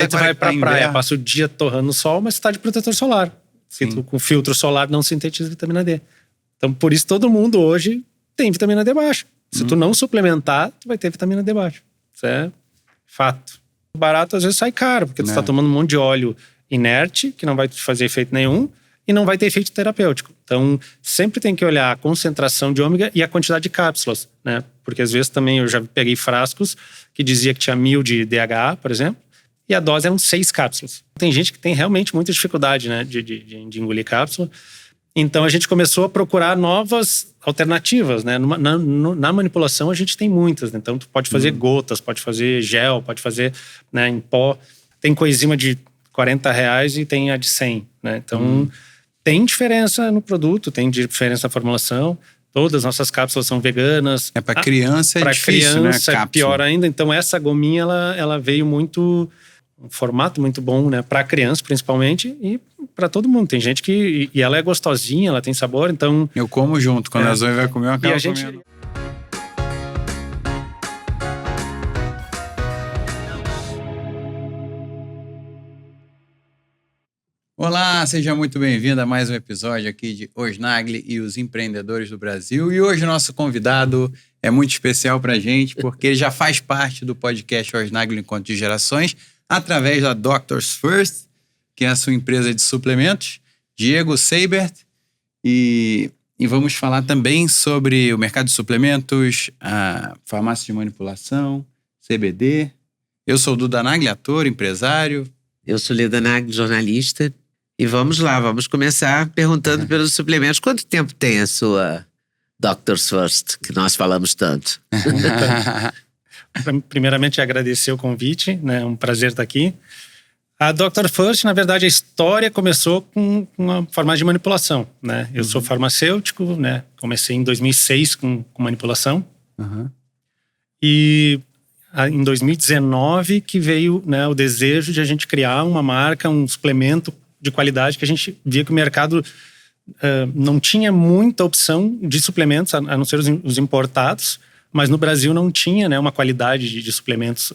Aí tu vai pra praia, passa o dia torrando no sol, mas tu tá de protetor solar. Com filtro solar não sintetiza vitamina D. Então, por isso todo mundo hoje tem vitamina D baixa. Se tu não suplementar, tu vai ter vitamina D baixa. Isso é fato. O barato às vezes sai caro, porque tu tá tomando um monte de óleo inerte, que não vai te fazer efeito nenhum, e não vai ter efeito terapêutico. Então, sempre tem que olhar a concentração de ômega e a quantidade de cápsulas, né? Porque às vezes também eu já peguei frascos que dizia que tinha 1000 de DHA, por exemplo, e a dose eram 6 cápsulas. Tem gente que tem realmente muita dificuldade, né, de engolir cápsula. Então, a gente começou a procurar novas alternativas, né? Na manipulação, a gente tem muitas, né? Então, tu pode fazer gotas, pode fazer gel, pode fazer, né, em pó. Tem coenzima de R$40 e tem a de 100, né? Então, tem diferença no produto, tem diferença na formulação. Todas as nossas cápsulas são veganas. Para criança é difícil, pra criança, né? É pior ainda. Então, essa gominha, ela veio muito... Um formato muito bom, né? Para criança, principalmente, e para todo mundo. Tem gente que... E ela é gostosinha, ela tem sabor, então... Eu como junto. Quando a Zoe vai comer, eu acabo comendo. Olá, seja muito bem-vindo a mais um episódio aqui de Osnagli e os empreendedores do Brasil. E hoje o nosso convidado é muito especial para a gente, porque ele já faz parte do podcast Osnagli Encontro de Gerações, através da Doctors First, que é a sua empresa de suplementos, Diego Seibert. E vamos falar também sobre o mercado de suplementos, a farmácia de manipulação, CBD. Eu sou o Duda Nagli, ator, empresário. Eu sou Leda Nagli, jornalista. E vamos lá, vamos começar perguntando pelos suplementos. Quanto tempo tem a sua Doctors First, que nós falamos tanto? Primeiramente, agradecer o convite, né? É um prazer estar aqui. A Dr. First, na verdade, a história começou com uma farmácia de manipulação, né? Eu sou farmacêutico, né? Comecei em 2006 com manipulação. E em 2019 que veio, né, o desejo de a gente criar uma marca, um suplemento de qualidade, que a gente via que o mercado não tinha muita opção de suplementos, a não ser os importados. Mas no Brasil não tinha, né, uma qualidade de suplementos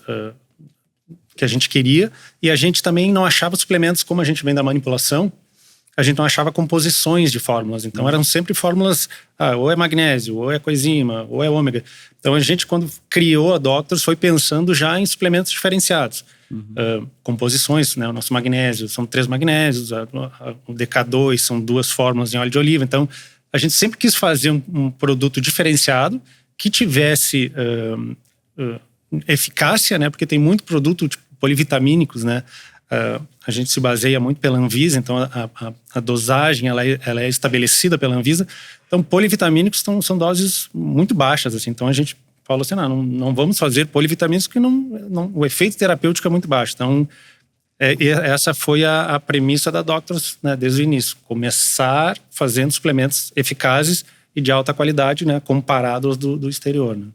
que a gente queria. E a gente também não achava suplementos, como a gente vem da manipulação, a gente não achava composições de fórmulas. Então eram sempre fórmulas, ou é magnésio, ou é coenzima, ou é ômega. Então a gente, quando criou a Doctors, foi pensando já em suplementos diferenciados. Composições, né, o nosso magnésio, são 3 magnésios, o DK2 são 2 fórmulas em óleo de oliva. Então a gente sempre quis fazer um produto diferenciado, que tivesse eficácia, né? Porque tem muito produto tipo, polivitamínicos, né? A gente se baseia muito pela Anvisa, então a dosagem ela é estabelecida pela Anvisa. Então polivitamínicos são doses muito baixas, assim. Então a gente falou assim, não vamos fazer polivitamínicos porque o efeito terapêutico é muito baixo. Então essa foi a premissa da Doctors, né? Desde o início, começar fazendo suplementos eficazes e de alta qualidade, né, comparados do exterior, né?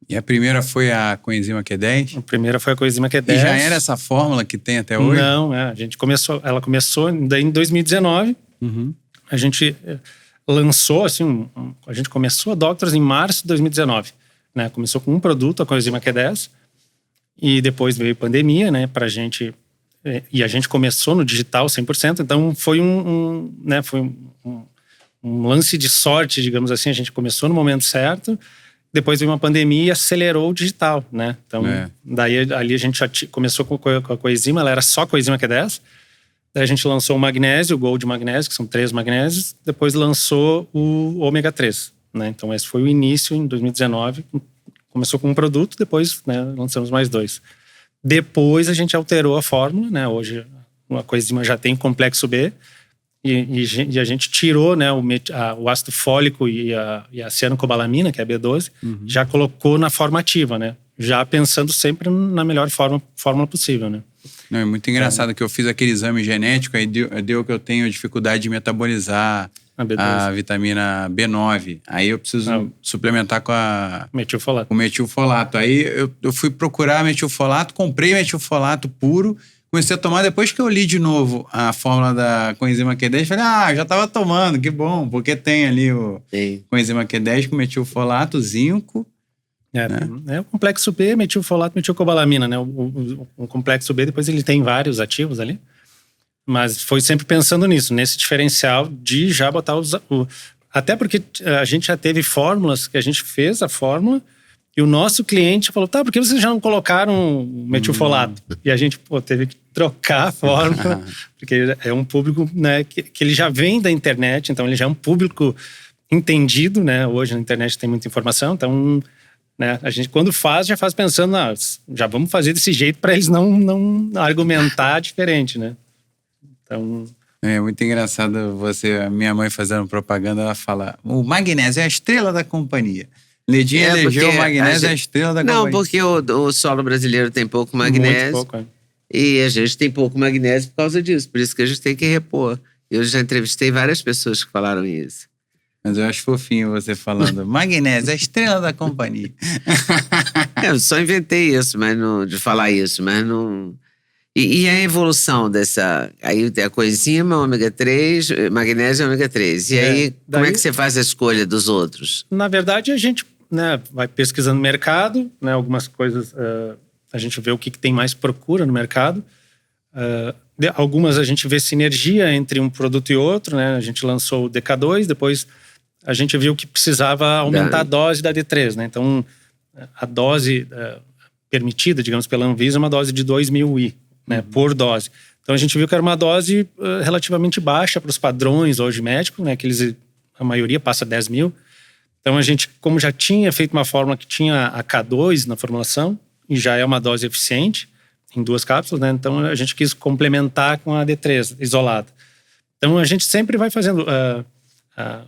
E a primeira foi a coenzima Q10? A primeira foi a coenzima Q10. E já era essa fórmula que tem até hoje? Não, ela começou daí em 2019. A gente lançou, assim, a gente começou a Doctors em março de 2019, né? Começou com um produto, a coenzima Q10, e depois veio a pandemia, né, pra gente, e a gente começou no digital 100%, então foi um lance de sorte, digamos assim. A gente começou no momento certo, depois veio uma pandemia e acelerou o digital, né? Então, daí ali a gente já começou com a coenzima, ela era só coenzima Q10. Daí a gente lançou o magnésio, o Gold Magnésio, que são 3 magnésios. Depois lançou o ômega 3, né? Então esse foi o início em 2019. Começou com um produto, depois, né, lançamos mais 2. Depois a gente alterou a fórmula, né? Hoje a coenzima já tem complexo B. E a gente tirou, né, o ácido fólico e a cianocobalamina, que é a B12, já colocou na forma ativa, né? Já pensando sempre na melhor fórmula possível, né? Não, é muito engraçado que eu fiz aquele exame genético, aí deu que eu tenho dificuldade de metabolizar a vitamina B9. Aí eu preciso suplementar com metilfolato. O metilfolato. Aí eu fui procurar metilfolato, comprei metilfolato puro, comecei a tomar. Depois que eu li de novo a fórmula da coenzima Q10, falei, já tava tomando, que bom, porque tem ali o coenzima Q10 com metilfolato, zinco, É o complexo B, metilfolato, metilcobalamina, né? O complexo B, depois ele tem vários ativos ali. Mas foi sempre pensando nisso, nesse diferencial de já botar até porque a gente já teve fórmulas que a gente fez a fórmula e o nosso cliente falou, tá, por que vocês já não colocaram metilfolato? E a gente teve que trocar a fórmula, porque é um público, né, que ele já vem da internet, então ele já é um público entendido, né? Hoje na internet tem muita informação, então, né, a gente quando já faz pensando, já vamos fazer desse jeito para eles não argumentar diferente, né? Então... É muito engraçado a minha mãe fazendo propaganda, ela fala, o magnésio é a estrela da companhia. Ledinha elegeu o magnésio a estrela da companhia. Não, porque o solo brasileiro tem pouco magnésio. Muito pouco, E a gente tem pouco magnésio por causa disso. Por isso que a gente tem que repor. Eu já entrevistei várias pessoas que falaram isso. Mas eu acho fofinho você falando, magnésio é a estrela da companhia. Eu só inventei isso, de falar isso, mas não... E a evolução dessa... Aí a coenzima, ômega 3, magnésio e ômega 3. E aí, como é que você faz a escolha dos outros? Na verdade, a gente, né, vai pesquisando no mercado, né, algumas coisas... a gente vê o que tem mais procura no mercado. Algumas a gente vê sinergia entre um produto e outro, né? A gente lançou o DK2, depois a gente viu que precisava aumentar a dose da D3, né? Então, a dose permitida, digamos, pela Anvisa é uma dose de 2.000 I, né, por dose. Então, a gente viu que era uma dose relativamente baixa para os padrões hoje médicos, né? Que a maioria passa 10.000. Então, a gente, como já tinha feito uma fórmula que tinha a K2 na formulação, e já é uma dose eficiente, em 2 cápsulas, né? Então a gente quis complementar com a D3 isolada. Então a gente sempre vai fazendo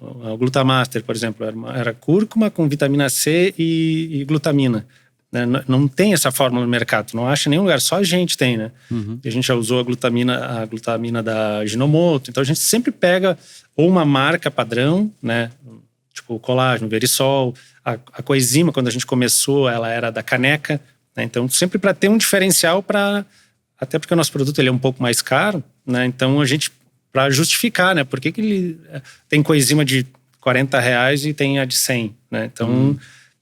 o Glutamaster, por exemplo, era cúrcuma com vitamina C e glutamina. Né? Não tem essa fórmula no mercado, não acha em nenhum lugar, só a gente tem, né? E a gente já usou a glutamina da Ginomoto. Então a gente sempre pega ou uma marca padrão, né? Tipo o colágeno, o Verisol, a coenzima, quando a gente começou, ela era da Caneca. Né? Então, sempre para ter um diferencial, até porque o nosso produto ele é um pouco mais caro, né? Então a gente, para justificar, né? Por que ele tem coenzima de R$40 e tem a de 100, né? Então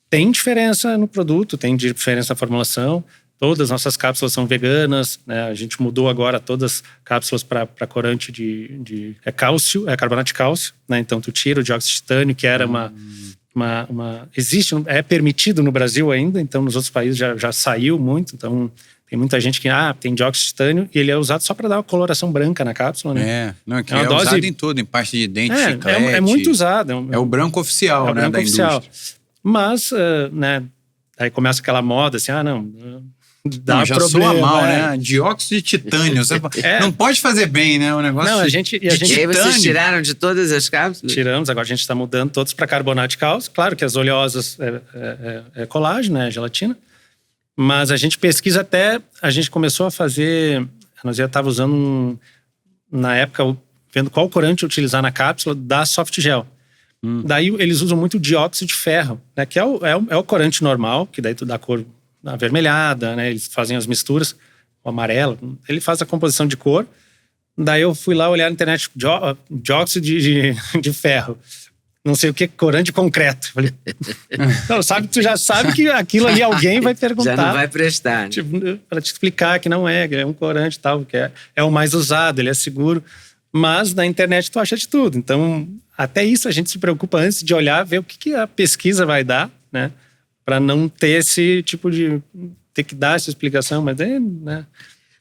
tem diferença no produto, tem diferença na formulação. Todas as nossas cápsulas são veganas, né? A gente mudou agora todas as cápsulas para corante de cálcio, carbonato de cálcio, né? Então tu tira o dióxido de titânio, que era é permitido no Brasil ainda, então nos outros países já saiu muito. Então tem muita gente que tem dióxido de titânio e ele é usado só para dar uma coloração branca na cápsula, né? É dose... usado em tudo, em pasta de dente, chiclete. É muito usado. É o branco oficial, né, da indústria. Mas, né, aí começa aquela moda assim, dá já problema, soa mal, né? Dióxido de titânio. Você não pode fazer bem, né? O negócio não, E aí vocês tiraram de todas as cápsulas? Tiramos, agora a gente está mudando todos para carbonato de cálcio. Claro que as oleosas é colágeno, né? Gelatina. Mas a gente pesquisa a gente começou a fazer, nós já estava usando, na época, vendo qual corante utilizar na cápsula da Softgel. Daí eles usam muito dióxido de ferro, né? Que é o corante normal, que daí tu dá a cor avermelhada, né? Eles fazem as misturas, o amarelo, ele faz a composição de cor. Daí eu fui lá olhar na internet, dióxido de ferro, não sei o que, corante de concreto. Falei, não, tu já sabe que aquilo ali alguém vai perguntar. Já não vai prestar, né? Tipo, para te explicar que não é um corante e tal, que é o mais usado, ele é seguro. Mas na internet tu acha de tudo. Então, até isso a gente se preocupa antes de olhar, ver o que a pesquisa vai dar, né? Para não ter esse tipo de... ter que dar essa explicação, mas né?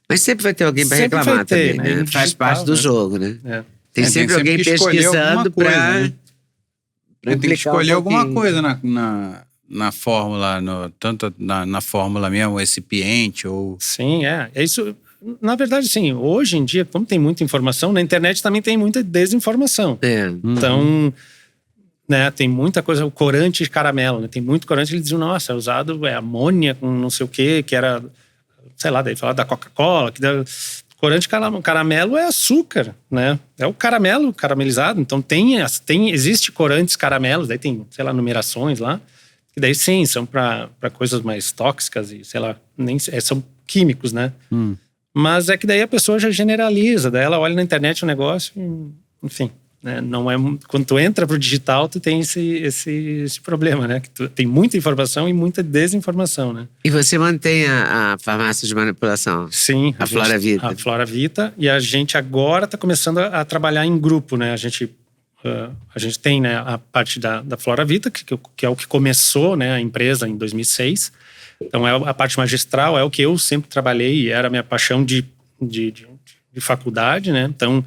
Mas sempre vai ter alguém para reclamar também, né? Faz digital, parte do jogo, né? Tem sempre tem alguém pesquisando para... Né? Tem que escolher alguma coisa na fórmula, tanto na fórmula mesmo, o recipiente ou... Sim, é isso... Na verdade, sim, hoje em dia, como tem muita informação, na internet também tem muita desinformação. Então, né, tem muita coisa, o corante de caramelo, né? Tem muito corante, eles diziam, nossa, é usado amônia com não sei o quê, que era, sei lá, daí falava da Coca-Cola, corante de caramelo é açúcar, né? É o caramelo caramelizado, então existe corantes caramelos, daí tem, sei lá, numerações lá, que daí sim, são para coisas mais tóxicas e, sei lá, são químicos, né? Mas é que daí a pessoa já generaliza, daí ela olha na internet o negócio, enfim. né? Não é, quando tu entra pro digital, tu tem esse problema, né? Que tu tem muita informação e muita desinformação, né? E você mantém a farmácia de manipulação? Sim. A Floravita. A Floravita. E a gente agora está começando a trabalhar em grupo, né? A gente tem, né, a parte da Floravita, que é o que começou, né, a empresa em 2006. Então, é a parte magistral, é o que eu sempre trabalhei e era a minha paixão de faculdade, né? Então,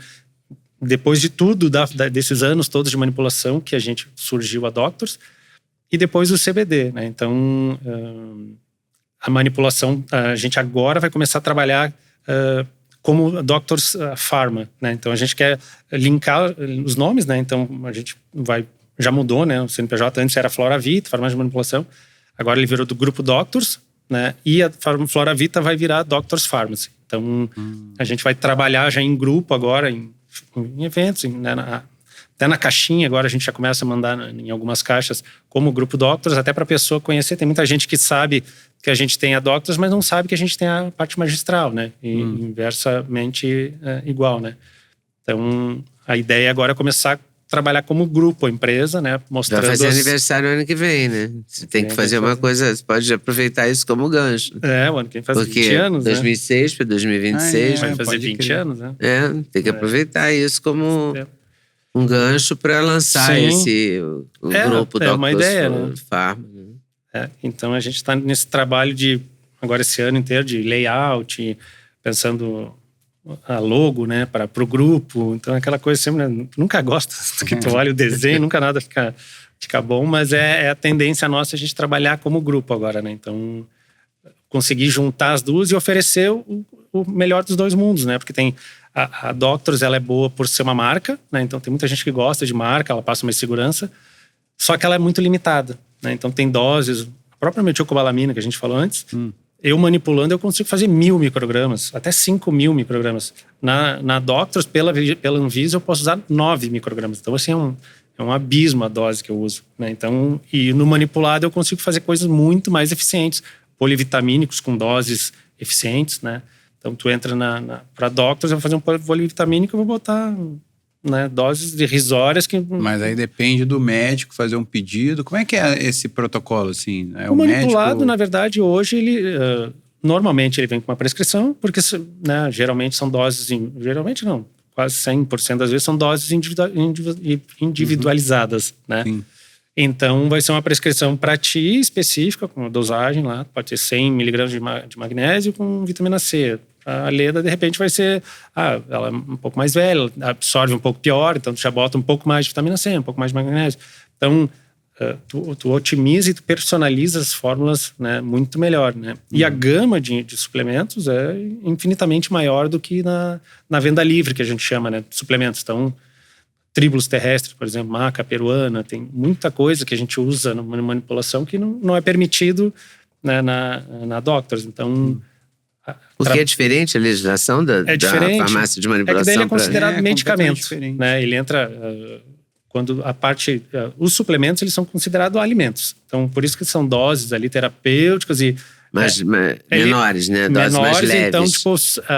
depois de tudo, desses anos todos de manipulação, que a gente surgiu a Doctors, e depois o CBD, né? Então, a manipulação, a gente agora vai começar a trabalhar como Doctors Pharma, né? Então, a gente quer linkar os nomes, né? Então, a gente já mudou, né? O CNPJ antes era Floravita, farmácia de manipulação, agora ele virou do grupo Doctors, né? E a Floravita vai virar Doctors Pharmacy. Então, a gente vai trabalhar já em grupo agora, em eventos, né, até na caixinha agora a gente já começa a mandar em algumas caixas como grupo Doctors, até para a pessoa conhecer. Tem muita gente que sabe que a gente tem a Doctors, mas não sabe que a gente tem a parte magistral, né? E inversamente igual, né? Então, a ideia agora é começar a trabalhar como grupo, a empresa, né? Mostrando. Vai fazer aniversário ano que vem, né? Você tem que fazer uma coisa, você pode aproveitar isso como gancho. O ano que vem faz 20 anos, 2006 para 2026. Vai fazer 20 anos, né? Tem que aproveitar isso como um gancho para lançar o grupo é uma ideia, né? Pharma. Então, a gente está nesse trabalho agora esse ano inteiro, de layout, pensando a logo, né, para o grupo. Então, aquela coisa sempre, né, nunca gosta que tu olha o desenho, nunca nada fica bom, mas é a tendência nossa a gente trabalhar como grupo agora, né? Então, conseguir juntar as duas e oferecer o melhor dos dois mundos, né? Porque tem a Doctors, ela é boa por ser uma marca, né? Então, tem muita gente que gosta de marca, ela passa mais segurança, só que ela é muito limitada, né? Então, tem doses, a própria metilocobalamina que a gente falou antes, eu manipulando, eu consigo fazer 1000 microgramas, até 5.000 microgramas. Na Doctors, pela Anvisa, eu posso usar 9 microgramas. Então, assim, é um abismo a dose que eu uso, né? Então, e no manipulado eu consigo fazer coisas muito mais eficientes, polivitamínicos com doses eficientes, né? Então, tu entra para Doctors, eu vou fazer um polivitamínico, eu vou botar, né, doses irrisórias que... Mas aí depende do médico fazer um pedido. Como é que é esse protocolo, assim? O manipulado, na verdade, hoje, ele... normalmente ele vem com uma prescrição, porque, né, geralmente são doses... Geralmente não, quase 100% das vezes são doses individualizadas, né? Sim. Então, vai ser uma prescrição para ti específica, com uma dosagem lá, pode ter 100 miligramas de magnésio com vitamina C. A Leda, de repente, vai ser... ela é um pouco mais velha, absorve um pouco pior, então tu já bota um pouco mais de vitamina C, um pouco mais de magnésio. Então, tu otimiza e tu personaliza as fórmulas, né, muito melhor, né? E a gama de suplementos é infinitamente maior do que na venda livre, que a gente chama, né, de suplementos. Então, tríbulos terrestres, por exemplo, maca peruana, tem muita coisa que a gente usa na manipulação que não é permitido, né, na Doctors. Então... Porque é diferente a legislação da farmácia de manipulação? É que daí ele é considerado medicamento, né? Ele entra... quando a parte... os suplementos, eles são considerados alimentos. Então, por isso que são doses ali terapêuticas e... menores, né? Doses mais leves. Então, tipo,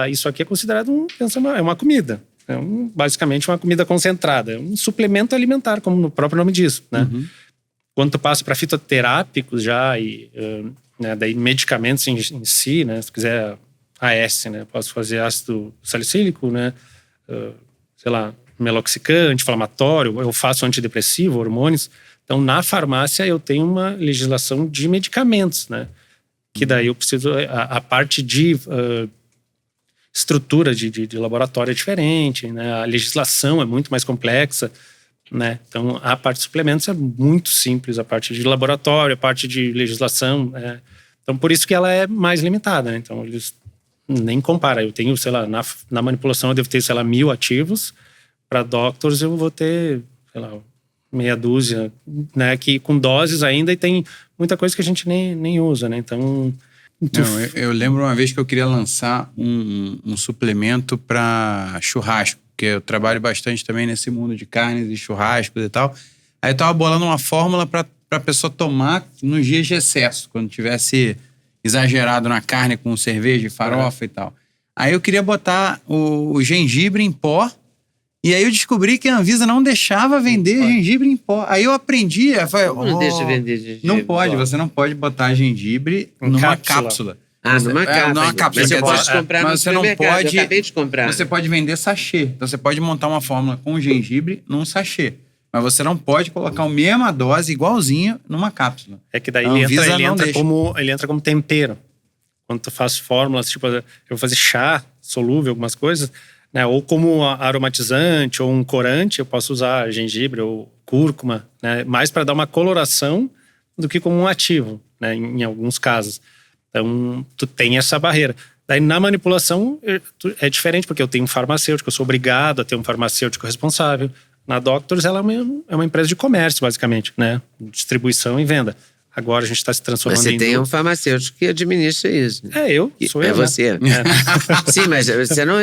isso aqui é considerado é uma comida. É basicamente uma comida concentrada. É um suplemento alimentar, como o próprio nome diz, né? Quando tu passa para fitoterápicos já e... né, daí medicamentos em si, né? Se tu quiser AS, né? Posso fazer ácido salicílico, né? Sei lá, meloxicam, anti-inflamatório, eu faço antidepressivo, hormônios. Então, na farmácia, eu tenho uma legislação de medicamentos, né? Que daí eu preciso... A parte de estrutura de laboratório é diferente, né? A legislação é muito mais complexa, né? Então, a parte de suplementos é muito simples, a parte de laboratório, a parte de legislação. Então, por isso que ela é mais limitada, né? Então, eles nem comparam. Eu tenho, sei lá, na manipulação eu devo ter, sei lá, 1000 ativos. Para Doctors eu vou ter, sei lá, meia dúzia, né? Que com doses ainda, e tem muita coisa que a gente nem usa, né? Então... eu lembro uma vez que eu queria lançar um suplemento para churrasco, porque eu trabalho bastante também nesse mundo de carnes e churrascos e tal. Aí eu tava bolando uma fórmula para a pessoa tomar nos dias de excesso, quando tivesse exagerado na carne com cerveja e farofa e tal. Aí eu queria botar o gengibre em pó E aí eu descobri que a Anvisa não deixava vender gengibre em pó. Aí eu aprendi, eu falei, Não deixa vender gengibre. não pode, você não pode botar gengibre numa cápsula. Numa cápsula. Numa cápsula. Mas você pode comprar no supermercado. Eu acabei de comprar. Você pode vender sachê. Então você pode montar uma fórmula com gengibre num sachê. Mas você não pode colocar a mesma dose, igualzinha, numa cápsula. É que daí ele entra como tempero. Quando tu faz fórmulas, tipo, eu vou fazer chá solúvel, algumas coisas, né? Ou como aromatizante ou um corante, eu posso usar gengibre ou cúrcuma, né? Mais para dar uma coloração do que como um ativo, né? Em alguns casos. Então, tu tem essa barreira. Daí, na manipulação, é diferente, porque eu tenho um farmacêutico, eu sou obrigado a ter um farmacêutico responsável. Na Doctors, ela é uma empresa de comércio, basicamente, né? Distribuição e venda. Agora a gente está se transformando em... Você tem um farmacêutico que administra isso. Sou eu. É você. Né? Sim, mas você não...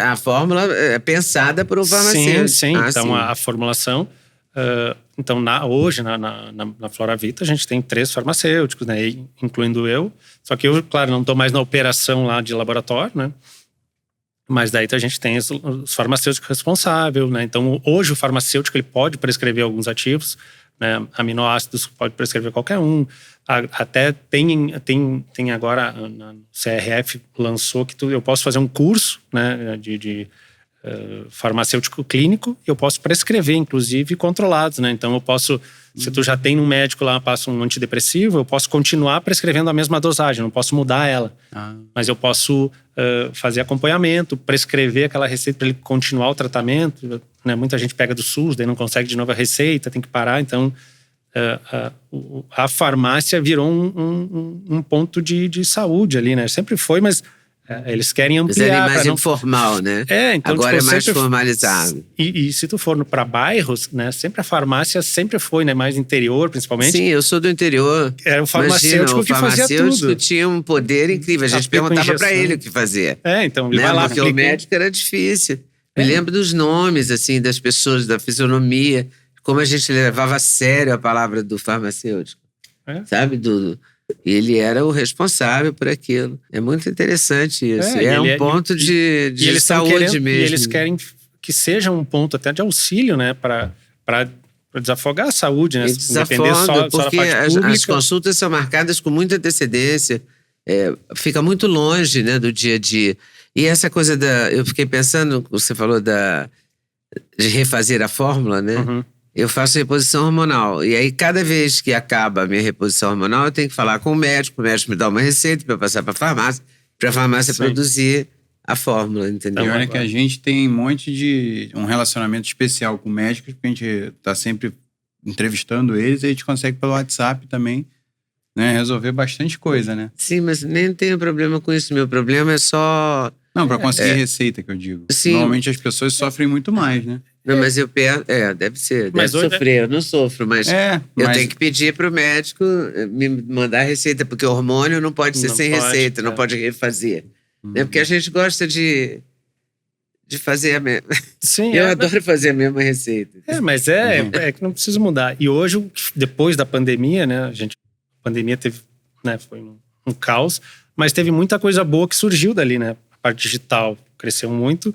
A fórmula é pensada por um farmacêutico. Sim. Então, a formulação... Então, hoje, na Flora Vita, a gente tem 3 farmacêuticos, né? Incluindo eu. Só que eu, claro, não estou mais na operação lá de laboratório, né? Mas daí a gente tem os farmacêuticos responsáveis, né? Então, hoje o farmacêutico ele pode prescrever alguns ativos, né? Aminoácidos pode prescrever qualquer um. Até tem agora, na CRF lançou que eu posso fazer um curso, né? De farmacêutico clínico, eu posso prescrever, inclusive, controlados, né? Então, eu posso, se tu já tem um médico lá, passa um antidepressivo, eu posso continuar prescrevendo a mesma dosagem, não posso mudar ela. Mas eu posso fazer acompanhamento, prescrever aquela receita para ele continuar o tratamento, né? Muita gente pega do SUS, daí não consegue de novo a receita, tem que parar. Então, a farmácia virou um ponto de saúde ali, né? Sempre foi, mas eles querem ampliar. Mas é mais informal, né? Então, agora é mais formalizado. E se tu for para bairros, né? Sempre a farmácia sempre foi, né? Mais interior, principalmente. Sim, eu sou do interior. Era o farmacêutico que fazia tudo. O farmacêutico tinha um poder incrível. A gente perguntava para ele o que fazer. Então ele vai lá. Porque o médico era difícil. Me lembro dos nomes, assim, das pessoas, da fisionomia. Como a gente levava a sério a palavra do farmacêutico. Sabe? Ele era o responsável por aquilo. É muito interessante isso. É um ponto de saúde mesmo. E eles querem que seja um ponto até de auxílio, né? Para desafogar a saúde, né? Desafoga, só porque as consultas são marcadas com muita antecedência. Fica muito longe, né, do dia a dia. E essa coisa eu fiquei pensando, você falou de refazer a fórmula, né? Uhum. Eu faço reposição hormonal. E aí, cada vez que acaba a minha reposição hormonal, eu tenho que falar com o médico me dá uma receita para eu passar para a farmácia produzir a fórmula, entendeu? E olha que a gente tem um relacionamento especial com médicos, porque a gente tá sempre entrevistando eles e a gente consegue pelo WhatsApp também, né, resolver bastante coisa, né? Sim, mas nem tenho problema com isso. Meu problema é só... Não, para conseguir receita, que eu digo. Sim. Normalmente as pessoas sofrem muito mais, né? Não, mas eu perco... deve ser. Deve sofrer. Eu não sofro, mas eu tenho que pedir pro médico me mandar a receita, porque o hormônio não pode ser sem receita, não pode refazer. Né? Porque a gente gosta de fazer a mesma... Sim, eu adoro fazer a mesma receita. Mas é que não precisa mudar. E hoje, depois da pandemia, né? A pandemia teve, né? Foi um caos, mas teve muita coisa boa que surgiu dali, né? A parte digital cresceu muito.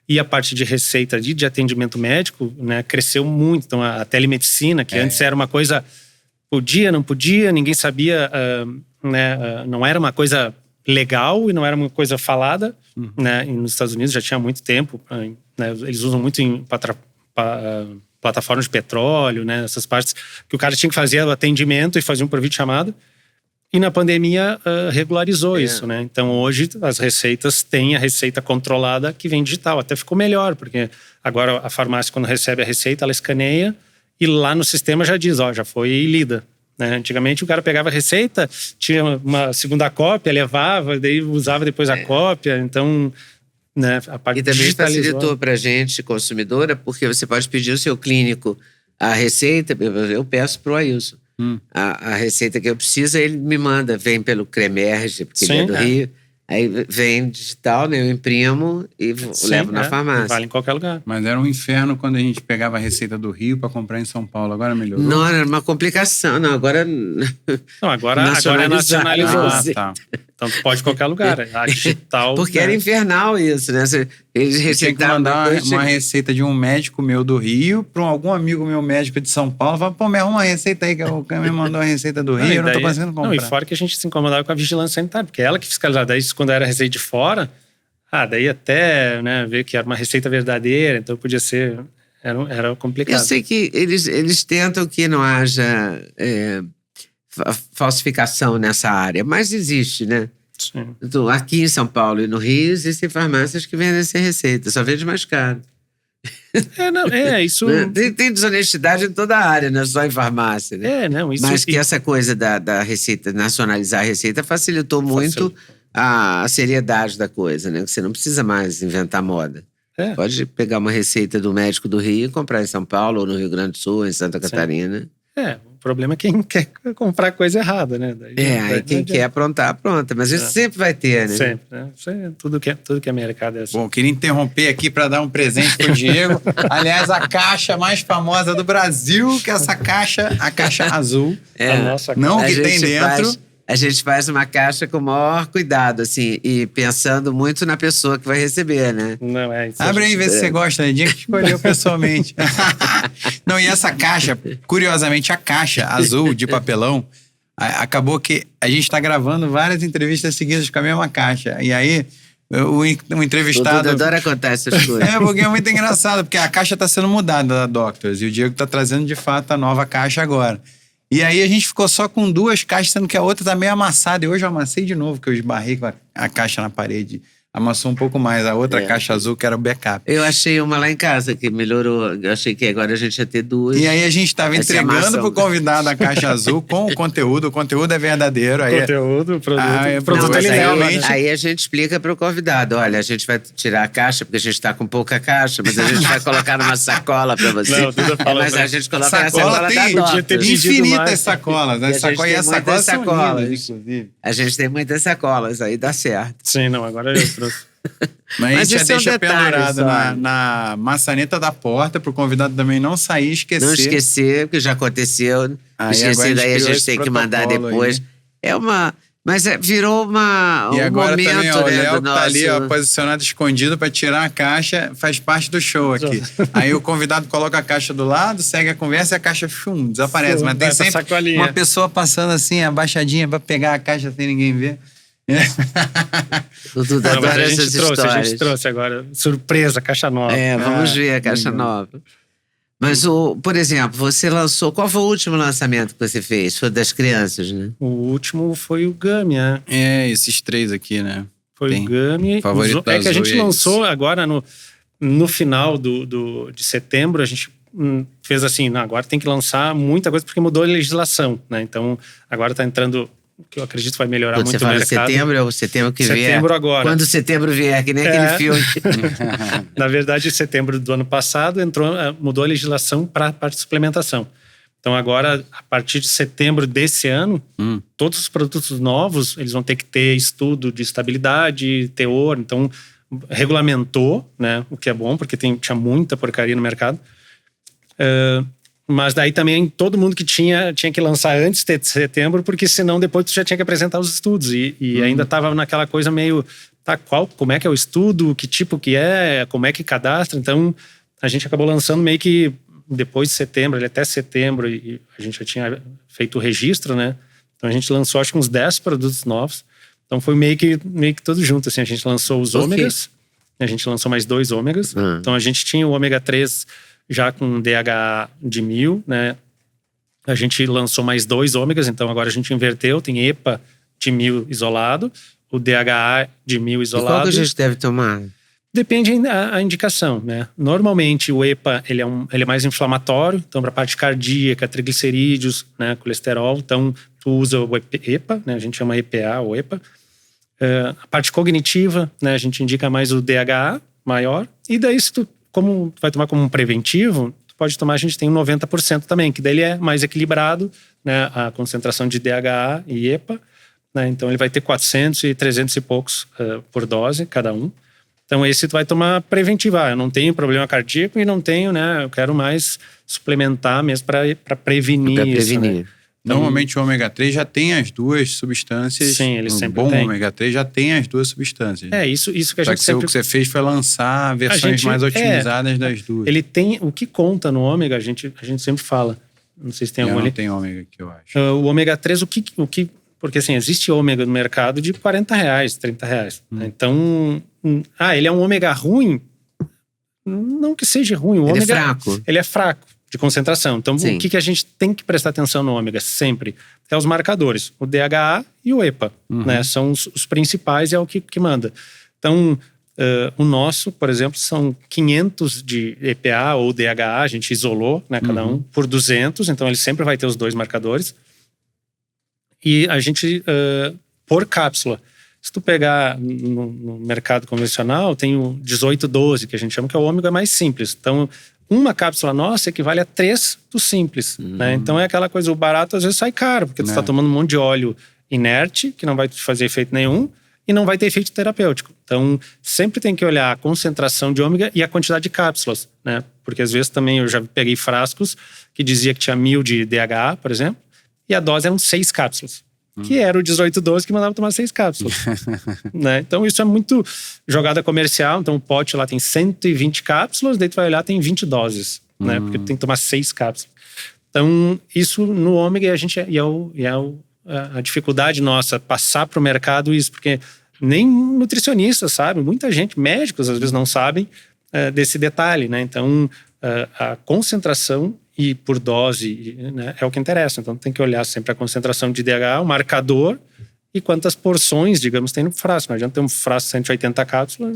E a parte de receita de atendimento médico, né, cresceu muito. Então, a telemedicina, que antes era uma coisa... Podia, não podia, ninguém sabia... né, não era uma coisa legal e não era uma coisa falada. Né, e nos Estados Unidos já tinha muito tempo. Né, eles usam muito em plataformas de petróleo, né, essas partes que o cara tinha que fazer o atendimento e fazer um por videochamada. E na pandemia regularizou isso, né? Então hoje as receitas têm a receita controlada que vem digital. Até ficou melhor, porque agora a farmácia, quando recebe a receita, ela escaneia e lá no sistema já diz, já foi lida. Né? Antigamente o cara pegava a receita, tinha uma segunda cópia, levava, daí usava depois a cópia. Então, né, a parte e também facilitou pra gente, consumidora, porque você pode pedir ao seu clínico a receita, eu peço pro Ailson. A receita que eu preciso, ele me manda, vem pelo Cremerge, porque ele é do Rio. Aí vem digital, né? Eu imprimo e levo na farmácia. Vale em qualquer lugar. Mas era um inferno quando a gente pegava a receita do Rio para comprar em São Paulo. Agora melhorou? Não, era uma complicação. Não, agora... Não, agora é nacionalizado. Tá. Então tu pode em qualquer lugar. A digital. Porque né? era infernal isso, né? Eles Eu tinha que receitavam mandar uma receita de um médico meu do Rio para algum amigo meu médico de São Paulo. Fala, pô, me arruma uma receita aí, que o cara me mandou a receita do Rio, eu não tô conseguindo comprar. Não, e fora que a gente se incomodava com a vigilância sanitária, porque ela que fiscalizava. Daí, quando era receita de fora, daí até, né, ver que era uma receita verdadeira, então podia ser... Era complicado. Eu sei que eles tentam que não haja falsificação nessa área, mas existe, né? Sim. Então, aqui em São Paulo e no Rio existem farmácias que vendem essa receita, só vende mais caro. Isso... Tem desonestidade em toda a área, não é só em farmácia, né? Isso... Mas que essa coisa da receita, nacionalizar a receita, facilitou muito a seriedade da coisa, né? Você não precisa mais inventar moda. Pode pegar uma receita do médico do Rio e comprar em São Paulo, ou no Rio Grande do Sul, ou em Santa Catarina. O problema é quem quer comprar coisa errada, né? Aí quem quer aprontar, apronta. Mas isso sempre vai ter, né? Sempre, né? Isso tudo que é mercado é assim. Bom, queria interromper aqui para dar um presente pro Diego. Aliás, a caixa mais famosa do Brasil, que é essa caixa, a caixa azul. A nossa caixa. Não que tem dentro. A gente faz uma caixa com o maior cuidado, assim, e pensando muito na pessoa que vai receber, né? Não, isso. Abre aí e vê se você gosta, né? Dia que escolheu pessoalmente. Não, e essa caixa, curiosamente, a caixa azul de papelão, acabou que a gente está gravando várias entrevistas seguidas com a mesma caixa. E aí, o entrevistado... Eu adoro contar essas coisas. Porque é muito engraçado, porque a caixa está sendo mudada da Doctors, e o Diego está trazendo, de fato, a nova caixa agora. E aí a gente ficou só com 2 caixas, sendo que a outra tá meio amassada. E hoje eu amassei de novo, que eu esbarrei com a caixa na parede. Amassou um pouco mais. A outra caixa azul, que era o backup. Eu achei uma lá em casa, que melhorou. Eu achei que agora a gente ia ter 2. E aí a gente tava entregando pro convidado a caixa azul com o conteúdo. O conteúdo é verdadeiro. Aí o produto aí a gente explica pro convidado. Olha, a gente vai tirar a caixa, porque a gente tá com pouca caixa, mas a gente vai colocar numa sacola pra você. Mas a gente coloca na sacola da Doctors. Infinitas sacolas. E as sacolas são lindas, inclusive. A gente tem muitas sacolas, aí dá certo. Sim, não, agora eu trouxe. Mas a gente já deixa pendurado na maçaneta da porta pro convidado também não sair e esquecer. Não esquecer, porque já aconteceu. Esquecer, daí a gente tem que mandar depois. Mas virou um e agora momento, também, o Léo tá ali, posicionado escondido para tirar a caixa, faz parte do show aqui. Aí o convidado coloca a caixa do lado, segue a conversa e a caixa desaparece. Mas tem sempre uma pessoa passando assim, abaixadinha, para pegar a caixa sem ninguém ver. A gente trouxe agora, surpresa, caixa nova. Vamos ver a caixa nova. Mas, por exemplo, você lançou... Qual foi o último lançamento que você fez? Foi das crianças, né? O último foi o Gummy, né? Esses 3 aqui, né? Foi o Gummy. Favorito da que a gente lançou agora no final de setembro. A gente fez assim, agora tem que lançar muita coisa porque mudou a legislação, né? Então, agora tá entrando... que eu acredito que vai melhorar muito o mercado. Você fala setembro, é o setembro que vier. Setembro agora. Quando setembro vier, que nem aquele filme. Na verdade, em setembro do ano passado, mudou a legislação para a parte de suplementação. Então agora, a partir de setembro desse ano, todos os produtos novos, eles vão ter que ter estudo de estabilidade, teor. Então, regulamentou, né? O que é bom, porque tinha muita porcaria no mercado. Mas daí também todo mundo que tinha que lançar antes de setembro, porque senão depois tu já tinha que apresentar os estudos. E ainda estava naquela coisa meio, como é que é o estudo, que tipo que é, como é que cadastra. Então a gente acabou lançando meio que depois de setembro, até setembro, e a gente já tinha feito o registro, né? Então a gente lançou acho que uns 10 produtos novos. Então foi meio que tudo junto, assim. A gente lançou os ômegas, a gente lançou mais 2 ômegas. Então a gente tinha o ômega 3 já com DHA de 1000, né? A gente lançou mais 2 ômegas, então agora a gente inverteu, tem EPA de 1000 isolado, o DHA de 1000 isolado. E qual que a gente deve tomar? Depende a indicação, né? Normalmente o EPA, ele é mais inflamatório, então para a parte cardíaca, triglicerídeos, né, colesterol, então tu usa o EPA, né? A gente chama EPA ou EPA. A parte cognitiva, né? A gente indica mais o DHA maior, e daí se tu como vai tomar como um preventivo, tu pode tomar, a gente tem um 90% também, que daí ele é mais equilibrado, né, a concentração de DHA e EPA, né, então ele vai ter 400 e 300 e poucos por dose, cada um. Então esse tu vai tomar preventivo. Eu não tenho problema cardíaco e não tenho, né, eu quero mais suplementar mesmo para prevenir isso, né? Normalmente o ômega 3 já tem as duas substâncias. Sim, ele sempre tem. Um bom tem. ômega 3 já tem as duas substâncias. Isso que a Só gente que sempre... o que você fez foi lançar versões mais otimizadas das duas. Ele tem... O que conta no ômega, a gente sempre fala. Não sei se tem algum ali. Não tem ômega aqui, eu acho. O ômega 3, porque assim, existe ômega no mercado de R$40, R$30. Então, ele é um ômega ruim? Não que seja ruim. O Ele ômega, é fraco. Ele é fraco de concentração. Então, Sim. o que a gente tem que prestar atenção no ômega sempre? É os marcadores. O DHA e o EPA. Né? São os principais e é o que manda. Então, o nosso, por exemplo, são 500 de EPA ou DHA. A gente isolou, né, cada um, por 200. Então, ele sempre vai ter os dois marcadores. E a gente, por cápsula, se tu pegar no mercado convencional, tem o 18-12, que a gente chama, que é o ômega mais simples. Então, uma cápsula nossa equivale a 3 do simples. Né? Então, é aquela coisa, o barato às vezes sai caro, porque tu está tomando um monte de óleo inerte, que não vai te fazer efeito nenhum, e não vai ter efeito terapêutico. Então, sempre tem que olhar a concentração de ômega e a quantidade de cápsulas. Né? Porque às vezes também eu já peguei frascos que dizia que tinha 1000 de DHA, por exemplo, e a dose eram 6 cápsulas. Que era o 18-12 que mandava tomar 6 cápsulas. Né? Então isso é muito jogada comercial. Então o pote lá tem 120 cápsulas, daí tu vai olhar, tem 20 doses. Né? Porque tu tem que tomar 6 cápsulas. Então isso no ômega a dificuldade nossa, passar para o mercado isso. Porque nem nutricionistas sabem, muita gente, médicos às vezes não sabem desse detalhe. Né? Então a concentração e por dose, né, é o que interessa. Então tem que olhar sempre a concentração de DHA, o marcador e quantas porções, digamos, tem no frasco. Não adianta ter um frasco de 180 cápsulas,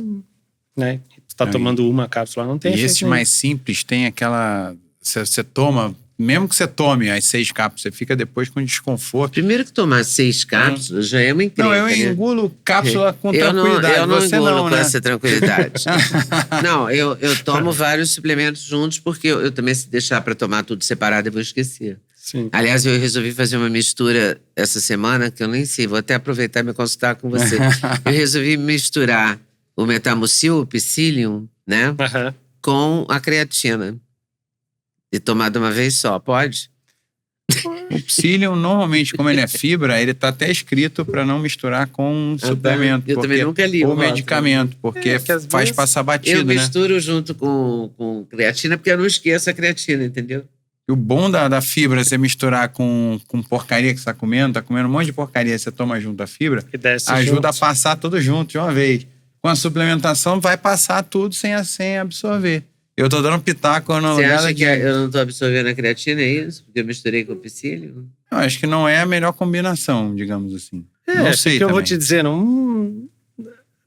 né? Tu tá tomando uma cápsula, não tem. E esse mais simples tem aquela... Você toma... Mesmo que você tome as 6 cápsulas, você fica depois com desconforto. Primeiro que tomar 6 cápsulas já é uma encrenca. Não, eu engulo cápsula com tranquilidade. Eu não você engulo não, com né? essa tranquilidade. Não, eu tomo vários suplementos juntos, porque eu também, se deixar para tomar tudo separado, eu vou esquecer. Sim. Aliás, eu resolvi fazer uma mistura essa semana, que eu nem sei, vou até aproveitar e me consultar com você. Eu resolvi misturar o Metamucil, o Psyllium, né? Com a creatina. E tomar de uma vez só, pode? O Psyllium, normalmente, como ele é fibra, ele tá até escrito para não misturar com suplemento. Eu também nunca li. Ou medicamento, porque faz passar batido, eu misturo junto com creatina, porque eu não esqueço a creatina, entendeu? E o bom da fibra, você misturar com porcaria que você tá comendo um monte de porcaria, você toma junto a fibra, ajuda a passar tudo junto de uma vez. Com a suplementação, vai passar tudo sem absorver. Eu tô dando pitaco na Você acha que eu não tô absorvendo a creatina, é isso? Porque eu misturei com o Psyllium? Eu acho que não é a melhor combinação, digamos assim. Não sei que eu vou te dizer, não...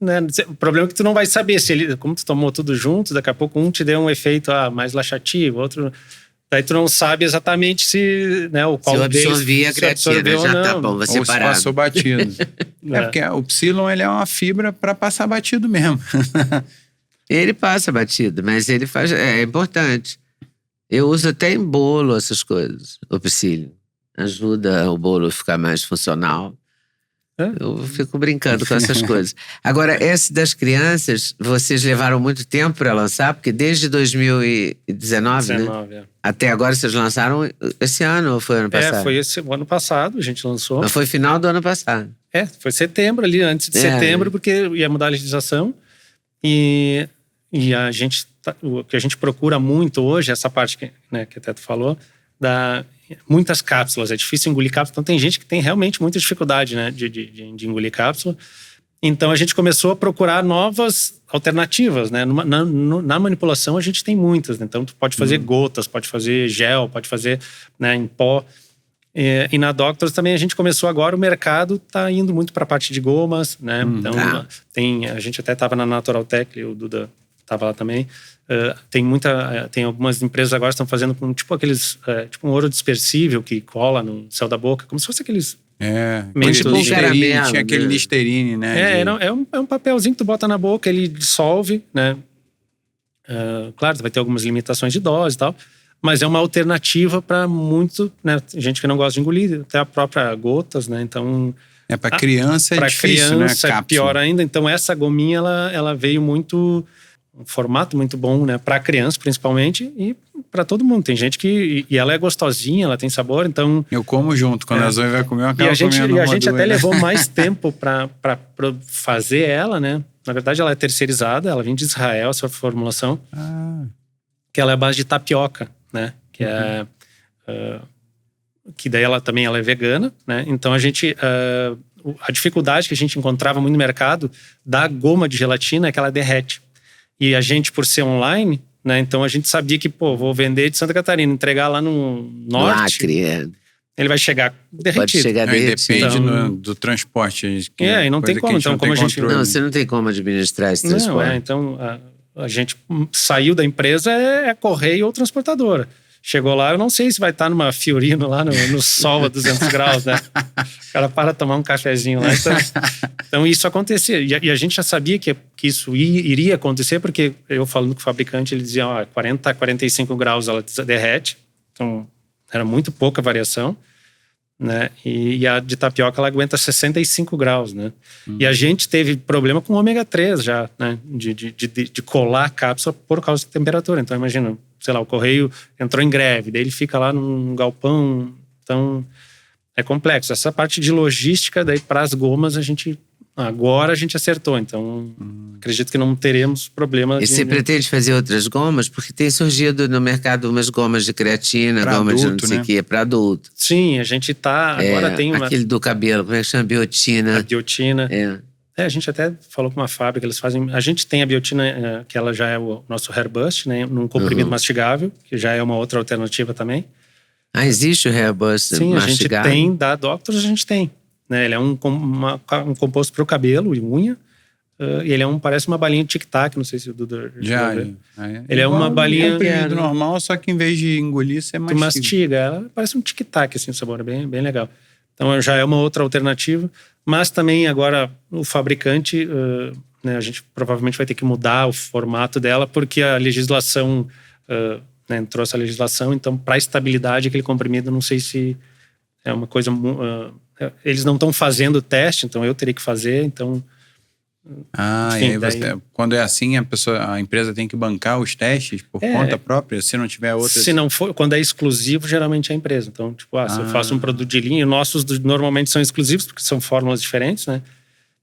Né? O problema é que tu não vai saber se ele... Como tu tomou tudo junto, daqui a pouco um te deu um efeito mais laxativo, outro... Daí tu não sabe exatamente se... Né, o qual se eu absorvi deles, a creatina, já tá bom, vai separar. Ou se passou batido. Porque o Psyllium, ele é uma fibra para passar batido mesmo. Ele passa batido, mas ele faz... É importante. Eu uso até em bolo essas coisas, o Psyllium. Ajuda o bolo a ficar mais funcional. Eu fico brincando com essas coisas. Agora, esse das crianças, vocês levaram muito tempo para lançar? Porque desde 2019, né? Até agora vocês lançaram esse ano ou foi ano passado? Foi esse ano passado, a gente lançou. Mas foi final do ano passado. Foi setembro ali, antes de setembro, porque ia mudar a legislação. E a gente, o que a gente procura muito hoje, essa parte que até tu falou, muitas cápsulas, é difícil engolir cápsula. Então tem gente que tem realmente muita dificuldade, né, de engolir cápsula. Então a gente começou a procurar novas alternativas, né? Na manipulação a gente tem muitas, né? Então tu pode fazer gotas, pode fazer gel, pode fazer, né, em pó. E na Doctors também a gente começou agora, o mercado está indo muito para a parte de gomas, né? Então a gente até estava na Natural Tech, o Duda estava lá também. Tem algumas empresas agora que estão fazendo com tipo aqueles, tipo um ouro dispersível que cola no céu da boca, como se fosse aqueles... Tinha aquele Listerine, né? É um papelzinho que tu bota na boca, ele dissolve, né? Claro, vai ter algumas limitações de dose e tal, mas é uma alternativa para muito, né? Gente que não gosta de engolir, até a própria gotas, né? Então... para criança é difícil, criança, né? É pior ainda. Então essa gominha, ela veio muito um formato muito bom, né? Para criança, principalmente, e para todo mundo. Tem gente que... E ela é gostosinha, ela tem sabor, então... Eu como junto. Quando a Zoe vai comer, eu acabo comendo E a gente até duas, né? levou mais tempo para fazer ela, né? Na verdade, ela é terceirizada, ela vem de Israel, essa formulação. Que ela é a base de tapioca, né? Que é... que daí ela é vegana, né? Então a gente... a dificuldade que a gente encontrava muito no mercado da goma de gelatina é que ela derrete. E a gente, por ser online, né? Então a gente sabia que, vou vender de Santa Catarina, entregar lá no norte. Acre, ele vai chegar derretido. Pode chegar derretido. Depende do transporte. E não tem como. Então, como a gente... Não, você não tem como administrar esse transporte. Então, a gente saiu da empresa, é correio ou transportadora. Chegou lá, eu não sei se vai estar numa Fiorino lá no sol a 200 graus, né? O cara para tomar um cafezinho lá. Então isso acontecia. E a gente já sabia que isso iria acontecer, porque eu falando com o fabricante, ele dizia, 40 a 45 graus ela derrete. Então, era muito pouca variação, né? E a de tapioca, ela aguenta 65 graus, né? E a gente teve problema com ômega 3 já, né? De colar a cápsula por causa da temperatura. Então, imagina... sei lá, o correio entrou em greve, daí ele fica lá num galpão, então é complexo. Essa parte de logística, daí para as gomas, agora a gente acertou, então acredito que não teremos problema. E você pretende fazer outras gomas? Porque tem surgido no mercado umas gomas de creatina, gomas de não sei o quê, para adulto. Sim, a gente agora tem aquele do cabelo, como é que chama? Biotina. A biotina. A gente até falou com uma fábrica, eles fazem... A gente tem a biotina, que ela já é o nosso Hairbust, né? Num comprimido mastigável, que já é uma outra alternativa também. Existe o Hairbust mastigável? Sim, a gente tem, da Doctors a gente tem. Né? Ele é um composto para o cabelo e unha. E ele parece uma balinha de tic-tac, não sei se o Duda já viu. Ele é uma balinha... comprimido normal, só que em vez de engolir, você mastiga. Tu mastiga, ela parece um tic-tac, assim, o sabor é bem, bem legal. Então já é uma outra alternativa. Mas também agora o fabricante, né, a gente provavelmente vai ter que mudar o formato dela, porque a legislação, né, trouxe a legislação, então para a estabilidade aquele comprimido, não sei se é uma coisa... eles não estão fazendo o teste, então eu teria que fazer, então... Enfim, e aí quando é assim, a empresa tem que bancar os testes por conta própria, se não tiver outras... Se não for, quando é exclusivo, geralmente é a empresa. Então, tipo, se eu faço um produto de linha, nossos normalmente são exclusivos, porque são fórmulas diferentes, né?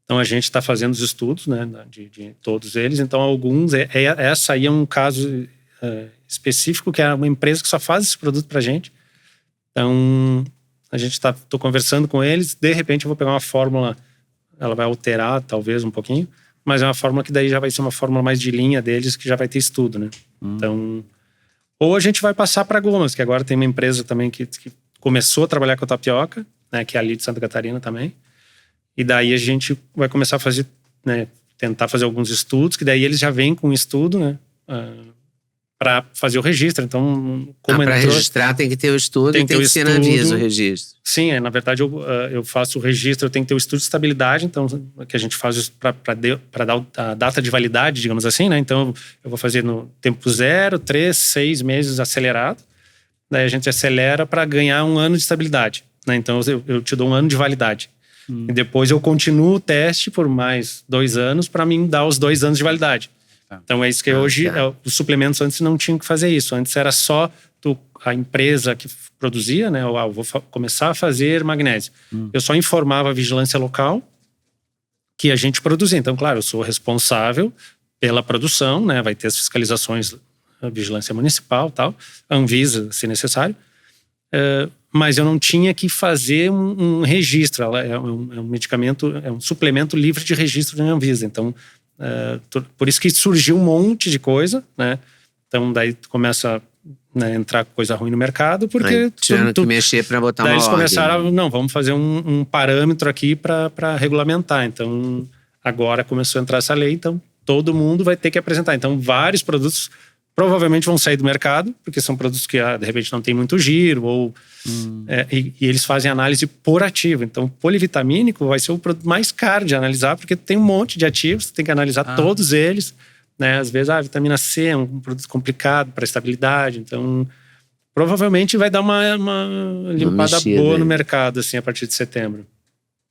Então, a gente está fazendo os estudos, né, de todos eles. Então, alguns... essa aí é um caso específico, que é uma empresa que só faz esse produto pra gente. Então, a gente tô conversando com eles, de repente eu vou pegar uma fórmula... Ela vai alterar, talvez, um pouquinho. Mas é uma fórmula que daí já vai ser uma fórmula mais de linha deles, que já vai ter estudo, né? Então... Ou a gente vai passar para gomas, que agora tem uma empresa também que começou a trabalhar com a tapioca, né? Que é ali de Santa Catarina também. E daí a gente vai começar a fazer... né, tentar fazer alguns estudos, que daí eles já vêm com um estudo, né? Para fazer o registro. Então, como para registrar tem que ter o estudo e tem que ser na Anvisa o registro. Sim, na verdade eu faço o registro, eu tenho que ter o estudo de estabilidade, então que a gente faz isso para dar a data de validade, digamos assim, né? Então eu vou fazer no tempo 0, 3, 6 meses acelerado, daí a gente acelera para ganhar 1 ano de estabilidade, né? Então eu te dou 1 ano de validade. E depois eu continuo o teste por mais 2 anos para mim dar os 2 anos de validade. Então é isso que hoje, os suplementos antes não tinham que fazer isso. Antes era só a empresa que produzia, né? Eu vou começar a fazer magnésio. Eu só informava a vigilância local que a gente produzia. Então, claro, eu sou responsável pela produção, né? Vai ter as fiscalizações, a vigilância municipal e tal, a Anvisa, se necessário. Mas eu não tinha que fazer um registro. Ela é um medicamento, é um suplemento livre de registro da Anvisa. Então, por isso que surgiu um monte de coisa, né? Então daí começa a entrar coisa ruim no mercado, porque tiveram que mexer para botar uma ordem. Daí eles começaram vamos fazer um parâmetro aqui para regulamentar. Então agora começou a entrar essa lei, então todo mundo vai ter que apresentar. Então vários produtos provavelmente vão sair do mercado, porque são produtos que de repente não tem muito giro, ou e eles fazem análise por ativo. Então polivitamínico vai ser o produto mais caro de analisar, porque tem um monte de ativos, você tem que analisar todos eles, né? Às vezes a vitamina C é um produto complicado para estabilidade, então provavelmente vai dar uma limpada boa no mercado assim, a partir de setembro.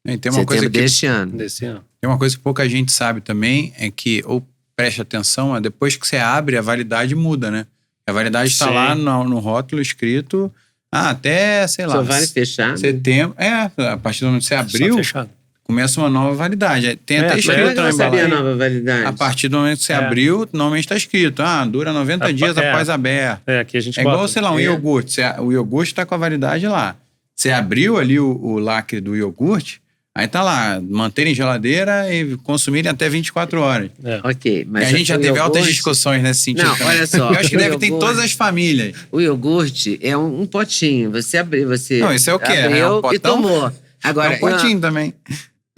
E tem uma coisa deste ano. Desse ano. Tem uma coisa que pouca gente sabe também, é que preste atenção, depois que você abre, a validade muda, né? A validade está Sim. lá no rótulo escrito até, sei lá, Só vale fechar. setembro. A partir do momento que você abriu, Só fechado. começa uma nova validade. Tem até Mas como é escrito que na eu sabia a embalagem. nova validade? A partir do momento que você abriu, normalmente está escrito, dura 90 dias após aberto. Aqui a gente É igual, bota. sei lá, um iogurte. O iogurte está com a validade lá. Você abriu ali o lacre do iogurte, aí tá lá, manter em geladeira e consumirem até 24 horas. Ok, mas E a gente já teve altas discussões nesse sentido. Não, também. olha só. Eu acho que o deve ter em iogurte- todas as famílias. O iogurte é um potinho. Você abriu, você Não, isso é o quê? abriu É um e potão? tomou. Agora, É um potinho também.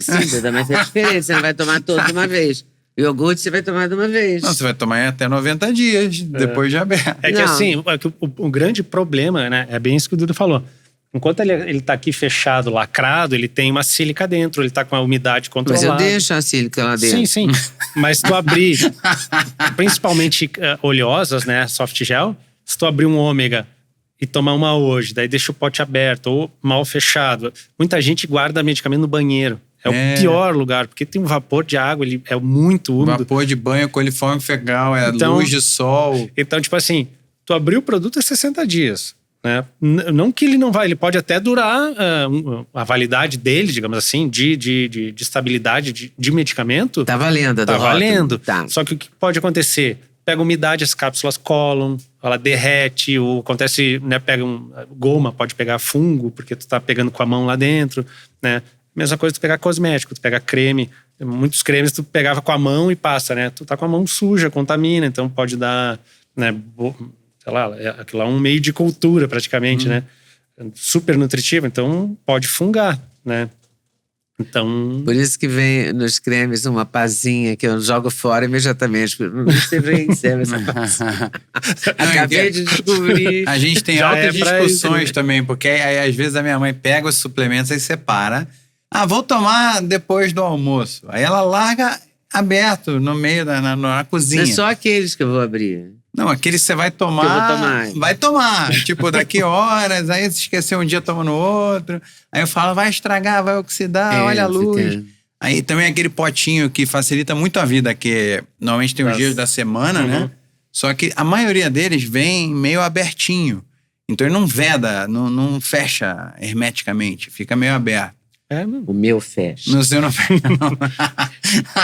Sim, Duda, mas é diferente. Você não vai tomar todo de uma vez. O iogurte você vai tomar de uma vez. Não, você vai tomar até 90 dias depois de aberto. É que Não. assim, o grande problema, né, é bem isso que o Dudu falou. Enquanto ele tá aqui fechado, lacrado, ele tem uma sílica dentro, ele tá com a umidade Mas controlada. eu deixo a sílica lá dentro. Sim, sim. Mas se tu abrir, principalmente oleosas, né, soft gel, se tu abrir um ômega e tomar uma hoje, daí deixa o pote aberto ou mal fechado. Muita gente guarda medicamento no banheiro. É o pior lugar, porque tem um vapor de água, ele é muito úmido. Vapor de banho, coliforme fecal, Então- luz de sol. Então, tipo assim, tu abriu o produto é 60 dias. Né? Não que ele não vai, ele pode até durar a validade dele, digamos assim, de estabilidade de medicamento. Tá valendo, a do Tá rótulo. valendo. Tá. Só que o que pode acontecer? Pega umidade, as cápsulas colam, ela derrete, ou acontece, né, pega goma, pode pegar fungo, porque tu tá pegando com a mão lá dentro, né? Mesma coisa tu pegar cosmético, tu pega creme, muitos cremes tu pegava com a mão e passa, né? Tu tá com a mão suja, contamina, então pode dar, né, sei lá, aquilo lá é um meio de cultura praticamente, né? Super nutritivo, então pode fungar, né? Então... Por isso que vem nos cremes uma pazinha que eu jogo fora imediatamente. Não sei bem que serve essa pazinha. Acabei de descobrir. A gente tem Já altas é pra discussões isso, né? também, porque aí às vezes a minha mãe pega os suplementos e separa. Vou tomar depois do almoço. Aí ela larga aberto no meio na cozinha. É só aqueles que eu vou abrir. Não, aquele você vai tomar. Que eu vou tomar. Vai tomar. Tipo, daqui horas, aí se esquecer um dia, toma no outro. Aí eu falo, vai estragar, vai oxidar, olha a luz. Aí também aquele potinho que facilita muito a vida, que normalmente tem os dias da semana, né? Só que a maioria deles vem meio abertinho. Então ele não veda, não fecha hermeticamente, fica meio aberto. O meu fecha. No seu não fecha, não.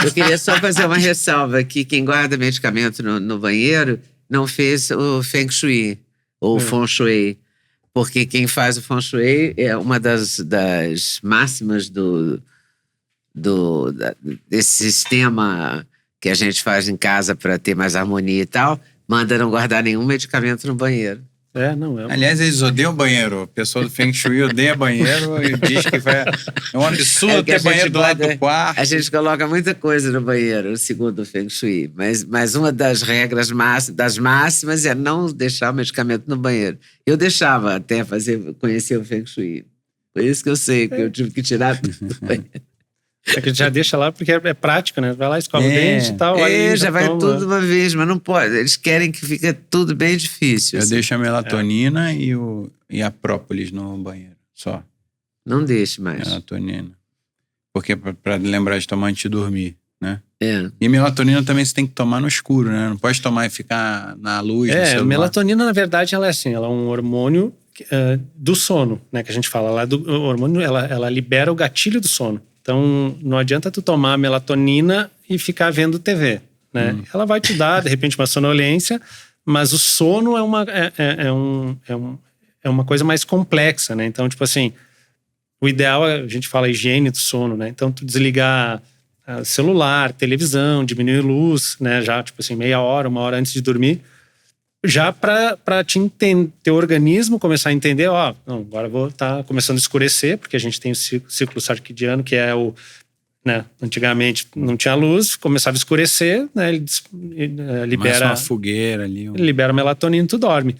Eu queria só fazer uma ressalva aqui. Quem guarda medicamento no banheiro não fez o Feng Shui, ou o Feng Shui. Porque quem faz o Feng Shui é uma das máximas desse sistema que a gente faz em casa para ter mais harmonia e tal. Manda não guardar nenhum medicamento no banheiro. Aliás, eles odeiam banheiro. A pessoa do Feng Shui odeia banheiro e diz que é um absurdo que a ter banheiro gente do lado guarda- do quarto. A gente coloca muita coisa no banheiro, segundo o Feng Shui. Mas uma das regras das máximas é não deixar o medicamento no banheiro. Eu deixava até conhecer o Feng Shui. Por isso que eu sei que eu tive que tirar tudo do banheiro. É que a gente já deixa lá porque é prático, né? Vai lá, escova o dente e tal. aí Já vai toma. tudo de uma vez, mas não pode. Eles querem que fique tudo bem difícil. Eu assim. deixo a melatonina e a própolis no banheiro. Só. Não deixe mais. Melatonina. Porque pra lembrar de tomar antes de dormir, né? É. E melatonina também você tem que tomar no escuro, né? Não pode tomar e ficar na luz. no A celular. melatonina, na verdade, ela é assim, ela é um hormônio do sono, né? Que a gente fala. O hormônio, ela libera o gatilho do sono. Então, não adianta tu tomar melatonina e ficar vendo TV, né? Ela vai te dar, de repente, uma sonolência, mas o sono é uma coisa mais complexa, né? Então, tipo assim, o ideal a gente fala higiene do sono, né? Então, tu desligar celular, televisão, diminuir luz, né? Já, tipo assim, meia hora, uma hora antes de dormir, já para teu organismo começar a entender, agora vou estar começando a escurecer, porque a gente tem o ciclo circadiano, que é né, antigamente não tinha luz, começava a escurecer, né, ele libera uma fogueira ali. libera melatonina e tu dorme.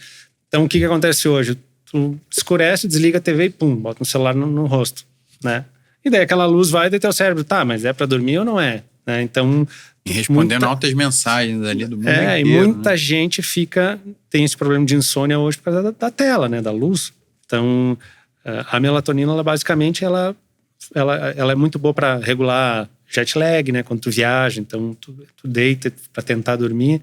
Então o que acontece hoje? Tu escurece, desliga a TV e pum, bota um celular no rosto, né? E daí aquela luz vai do teu cérebro, mas é para dormir ou não é? Né? Então... E respondendo altas mensagens ali do mundo inteiro. E muita gente tem esse problema de insônia hoje por causa da tela, né, da luz. Então, a melatonina, ela basicamente, ela é muito boa para regular jet lag, né? Quando tu viaja, então tu deita pra tentar dormir.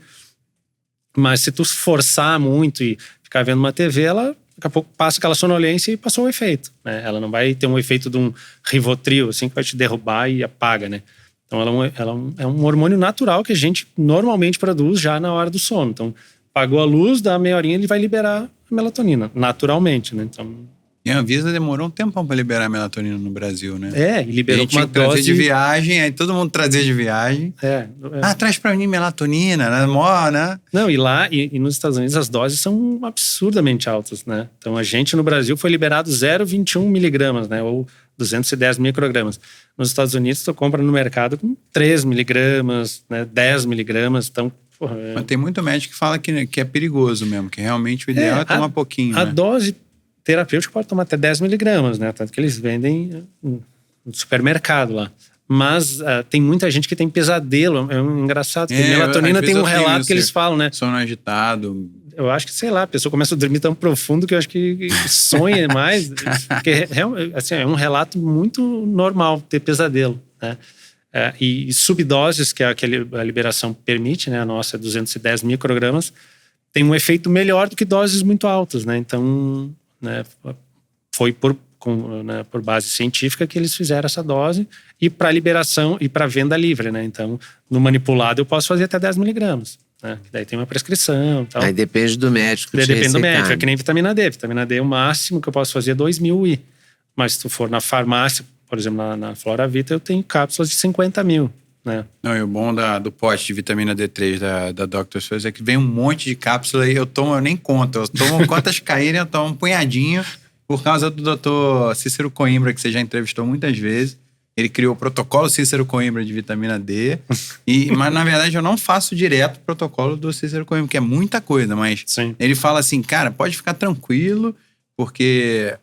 Mas se tu forçar muito e ficar vendo uma TV, ela daqui a pouco passa aquela sonolência e passou o efeito, né? Ela não vai ter um efeito de um Rivotril, assim, que vai te derrubar e apaga, né? Então ela é um hormônio natural que a gente normalmente produz já na hora do sono. Então, apagou a luz, dá meia horinha, ele vai liberar a melatonina, naturalmente, né? Então... E a Anvisa demorou um tempão para liberar a melatonina no Brasil, né? E liberou com uma dose... dose... de viagem, aí todo mundo trazia de viagem. Traz pra mim melatonina, né? Mó, né? Não, e lá, e nos Estados Unidos as doses são absurdamente altas, né? Então a gente no Brasil foi liberado 0,21 miligramas, né? Ou 210 microgramas. Nos Estados Unidos tu compra no mercado com 3 miligramas, né? 10 miligramas, então... Mas tem muito médico que fala que é perigoso mesmo, que realmente o ideal é tomar pouquinho, A né? dose terapêutica pode tomar até 10 miligramas, né? Tanto que eles vendem no supermercado lá. Mas tem muita gente que tem pesadelo. É engraçado, porque melatonina tem um relato que eles falam, né? Sono agitado. Eu acho que, sei lá, a pessoa começa a dormir tão profundo que eu acho que sonha mais. Porque assim, é um relato muito normal ter pesadelo, né? E subdoses, que é a liberação permite, né? A nossa é 210 microgramas, tem um efeito melhor do que doses muito altas, né? Então, né, foi por base científica que eles fizeram essa dose e para liberação e para venda livre, né? Então, no manipulado eu posso fazer até 10 miligramas, né? Daí tem uma prescrição e tal. Aí depende do médico. Depende do médico, é que nem vitamina D. Vitamina D, o máximo que eu posso fazer é 2.000 I. Mas se tu for na farmácia, por exemplo, na Flora Vita, eu tenho cápsulas de 50 mil, né? Não, e o bom do pote de vitamina D3 da Dr. Seuss é que vem um monte de cápsula e eu nem conto. Eu tomo quantas caírem, eu tomo um punhadinho por causa do Dr. Cícero Coimbra, que você já entrevistou muitas vezes. Ele criou o protocolo Cícero Coimbra de vitamina D. Mas, na verdade, eu não faço direto o protocolo do Cícero Coimbra, que é muita coisa. Mas Sim. Ele fala assim, cara, pode ficar tranquilo, porque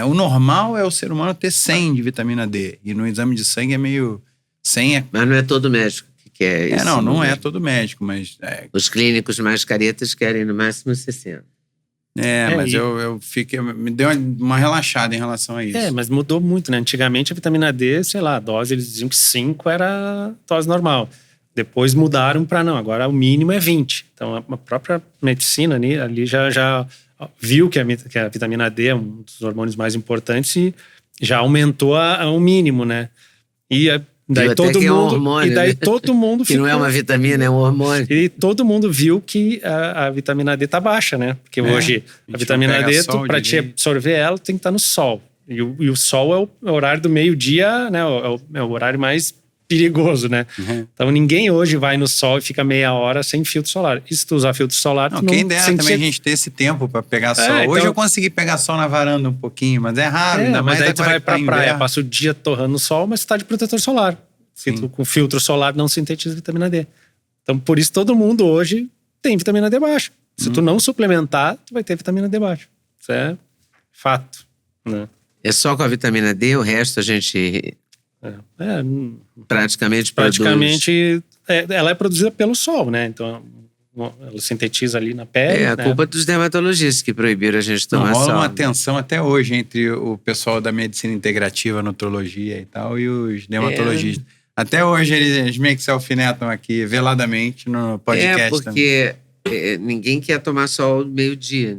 o normal é o ser humano ter 100 de vitamina D. E no exame de sangue é meio... 100 Mas não é todo médico que quer isso. Não é todo médico, mas... Os clínicos mais caretas querem no máximo 60. Mas eu fiquei... Me deu uma relaxada em relação a isso. Mas mudou muito, né? Antigamente a vitamina D, sei lá, a dose, eles diziam que 5 era dose normal. Depois mudaram para não, agora o mínimo é 20. Então a própria medicina ali já viu que a vitamina D é um dos hormônios mais importantes e já aumentou o mínimo, né? E daí todo mundo, é um hormônio, e daí né? todo mundo que não é uma vitamina, é um hormônio. E todo mundo viu que a vitamina D tá baixa, né? Porque hoje a vitamina D, para te absorver ela, tem que estar no sol. E o sol é o horário do meio-dia, né? É o horário mais perigoso, né? Uhum. Então ninguém hoje vai no sol e fica meia hora sem filtro solar. E se tu usar filtro solar, tu não quem dera também a gente ter esse tempo para pegar sol. Então, hoje eu consegui pegar sol na varanda um pouquinho, mas é raro. Ainda mas mais aí tu vai pra praia, passa o dia torrando no sol, mas tu tá de protetor solar. Com filtro solar não sintetiza vitamina D. Então por isso todo mundo hoje tem vitamina D baixa. Se tu não suplementar, tu vai ter vitamina D baixa. Isso é fato, né? É só com a vitamina D, o resto a gente praticamente produz. Ela é produzida pelo sol, né? Então ela sintetiza ali na pele. É a culpa dos dermatologistas que proibiram a gente tomar sol. Rola uma tensão até hoje entre o pessoal da medicina integrativa, nutrologia e tal, e os dermatologistas. Até hoje eles meio que se alfinetam aqui veladamente no podcast. Porque ninguém quer tomar sol meio-dia.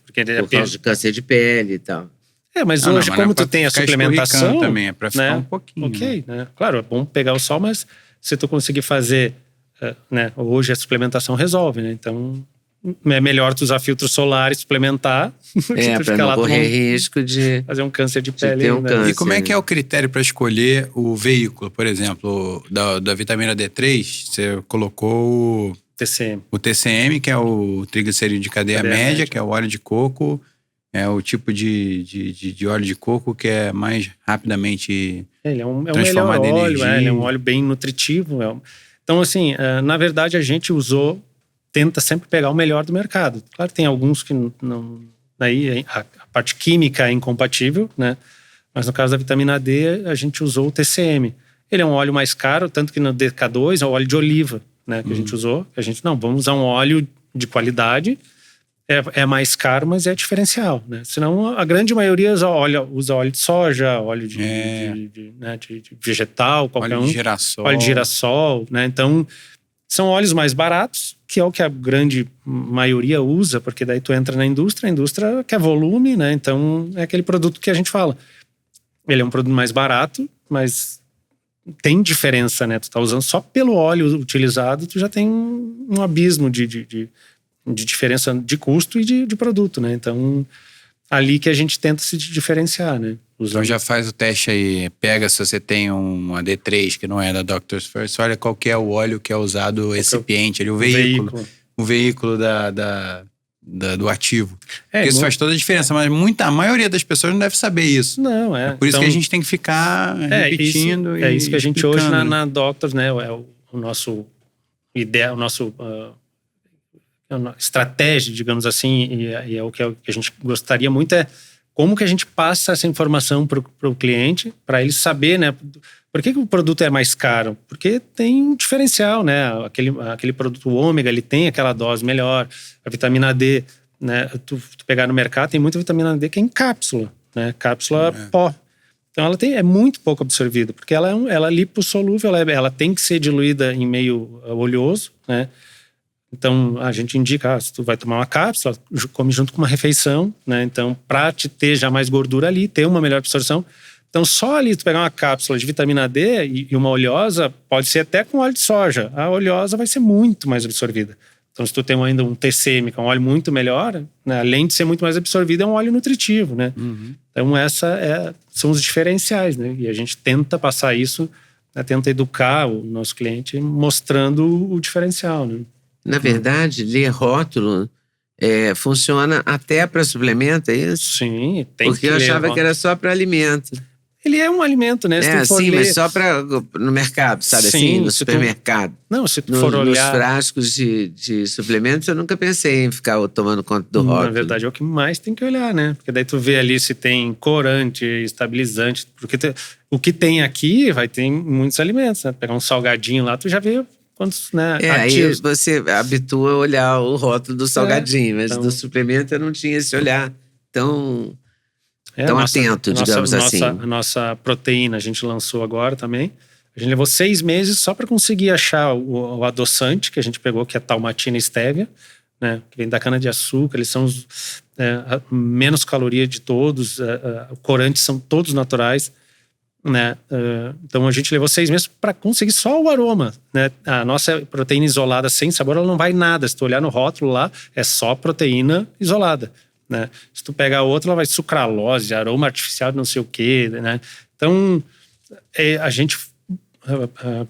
Porque por causa de câncer de pele e tal. Mas hoje, como tu tem a suplementação... também, é pra ficar um pouquinho. Ok, né? Claro, é bom pegar o sol, mas se tu conseguir fazer... né? Hoje a suplementação resolve, né? Então, é melhor tu usar filtro solar e suplementar pra não correr risco de fazer um câncer de pele. Ter um câncer. E como é que é o critério para escolher o veículo? Por exemplo, da vitamina D3, você colocou o TCM, que é o triglicerídeo de cadeia média, que é o óleo de coco. É o tipo de óleo de coco que é mais rapidamente ele é um melhor óleo, ele é um óleo bem nutritivo. Então, assim, na verdade, a gente tenta sempre pegar o melhor do mercado. Claro, tem alguns que não... Daí a parte química é incompatível, né? Mas no caso da vitamina D, a gente usou o TCM. Ele é um óleo mais caro, tanto que no DK2 é o óleo de oliva, né? Que a gente usou. Vamos usar um óleo de qualidade é mais caro, mas é diferencial, né? Senão a grande maioria usa óleo de soja, óleo de vegetal, qualquer óleo um. De girassol. Óleo de girassol, né? Então, são óleos mais baratos, que é o que a grande maioria usa, porque daí tu entra na indústria, a indústria quer volume, né? Então, é aquele produto que a gente fala. Ele é um produto mais barato, mas tem diferença, né? Tu tá usando só pelo óleo utilizado, tu já tem um abismo de diferença de custo e de produto, né? Então, ali que a gente tenta se diferenciar, né? Então já faz o teste aí, pega se você tem uma D3 que não é da Doctor's First, olha qual que é o óleo que é usado, o recipiente ali, o veículo do ativo. Porque isso faz toda a diferença, mas a maioria das pessoas não deve saber isso. Não, é. Por isso que a gente tem que ficar repetindo. É isso que a gente explicando. hoje na Doctors, né? É o nosso ideia, o nosso estratégia, digamos assim, e é o que a gente gostaria muito, é como que a gente passa essa informação para o cliente, para ele saber, né? Por que o produto é mais caro? Porque tem um diferencial, né? Aquele produto ômega, ele tem aquela dose melhor. A vitamina D, né? Tu pegar no mercado, tem muita vitamina D que é em cápsula, né? Cápsula pó. Então ela é muito pouco absorvida, porque ela é lipossolúvel, ela tem que ser diluída em meio oleoso, né? Então, a gente indica, se tu vai tomar uma cápsula, come junto com uma refeição, né? Então, para te ter já mais gordura ali, ter uma melhor absorção. Então, só ali tu pegar uma cápsula de vitamina D e uma oleosa, pode ser até com óleo de soja. A oleosa vai ser muito mais absorvida. Então, se tu tem ainda um TCM, que é um óleo muito melhor, né? Além de ser muito mais absorvido, é um óleo nutritivo, né? Uhum. Então, são os diferenciais, né? E a gente tenta passar isso, né? Tenta educar o nosso cliente mostrando o diferencial, né? Na verdade, ler rótulo funciona até para suplemento, é isso? Sim, tem Porque que eu ler achava que era só para alimento. Ele é um alimento, né? Se tu for sim, ler... mas só para no mercado, sabe assim? No supermercado. Não, se tu for olhar... Nos frascos de suplementos, eu nunca pensei em ficar tomando conta do rótulo. Na verdade, é o que mais tem que olhar, né? Porque daí tu vê ali se tem corante, estabilizante. Porque o que tem aqui vai ter em muitos alimentos, né? Pegar um salgadinho lá, tu já vê... quantos, né, aí você habitua a olhar o rótulo do salgadinho, mas então, do suplemento eu não tinha esse olhar tão atento, digamos assim. A nossa proteína a gente lançou agora também. A gente levou 6 meses só para conseguir achar o adoçante que a gente pegou, que é talmatina e stevia, né, que vem da cana-de-açúcar. Eles são os menos caloria de todos, corantes são todos naturais. Né? Então a gente levou 6 meses para conseguir só o aroma, né? A nossa proteína isolada sem sabor, ela não vai nada. Se tu olhar no rótulo lá, é só proteína isolada, né? Se tu pegar outra, ela vai sucralose, aroma artificial de não sei o quê, né? Então a gente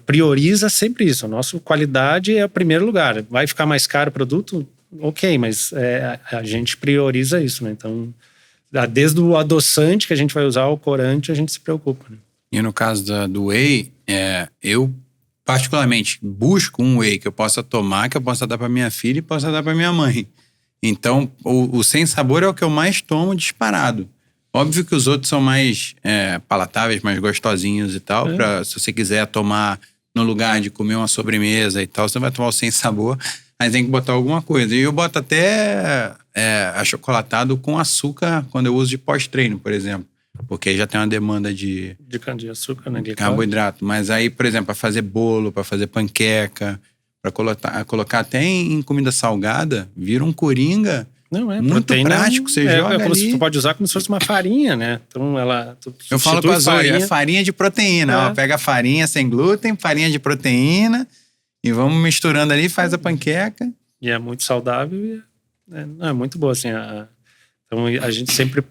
prioriza sempre isso. A nossa qualidade é o primeiro lugar. Vai ficar mais caro o produto? Ok, mas a gente prioriza isso, né? Então desde o adoçante que a gente vai usar, o corante, a gente se preocupa, né? E no caso do whey, eu particularmente busco um whey que eu possa tomar, que eu possa dar para minha filha e possa dar para minha mãe. Então, o sem sabor é o que eu mais tomo disparado. Óbvio que os outros são mais palatáveis, mais gostosinhos e tal. Se você quiser tomar no lugar de comer uma sobremesa e tal, você vai tomar o sem sabor, mas tem que botar alguma coisa. E eu boto até achocolatado com açúcar quando eu uso de pós-treino, por exemplo. Porque aí já tem uma demanda de cana-de-açúcar, né? Carboidrato. Mas aí, por exemplo, para fazer bolo, para fazer panqueca, para colocar até em comida salgada, vira um coringa. Não, muito prático. Você joga como ali. se tu pode usar como se fosse uma farinha, né? Então eu falo com a Zoe, é farinha de proteína. Ó, pega a farinha sem glúten, farinha de proteína e vamos misturando ali, faz a panqueca. E é muito saudável e é muito boa, assim. Então a gente sempre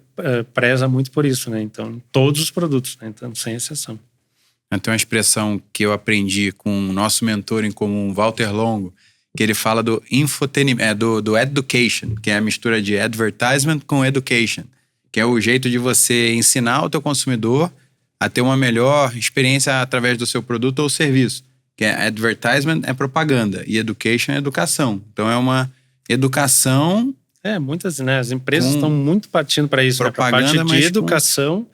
preza muito por isso, né? Então, todos os produtos, né? Então, sem exceção. Tem uma expressão que eu aprendi com o nosso mentor em comum, Walter Longo, que ele fala do infotenimento, do education, que é a mistura de advertisement com education, que é o jeito de você ensinar o teu consumidor a ter uma melhor experiência através do seu produto ou serviço. Que é advertisement é propaganda e education é educação. Então é uma educação... muitas, né? As empresas estão muito partindo para isso, propaganda, né? Parte de educação,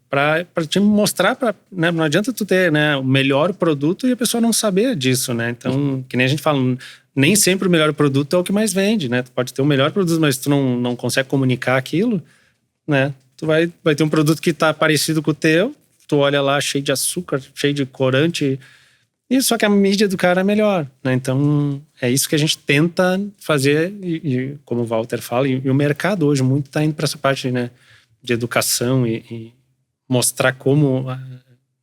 para te mostrar, né? Não adianta tu ter, né, o melhor produto e a pessoa não saber disso, né? Então, que nem a gente fala, nem sempre o melhor produto é o que mais vende, né? Tu pode ter o melhor produto, mas tu não consegue comunicar aquilo, né? Tu vai ter um produto que tá parecido com o teu, tu olha lá cheio de açúcar, cheio de corante, e só que a mídia do cara é melhor, né? Então, é isso que a gente tenta fazer, e como o Walter fala, e o mercado hoje muito tá indo para essa parte, né, de educação e mostrar como,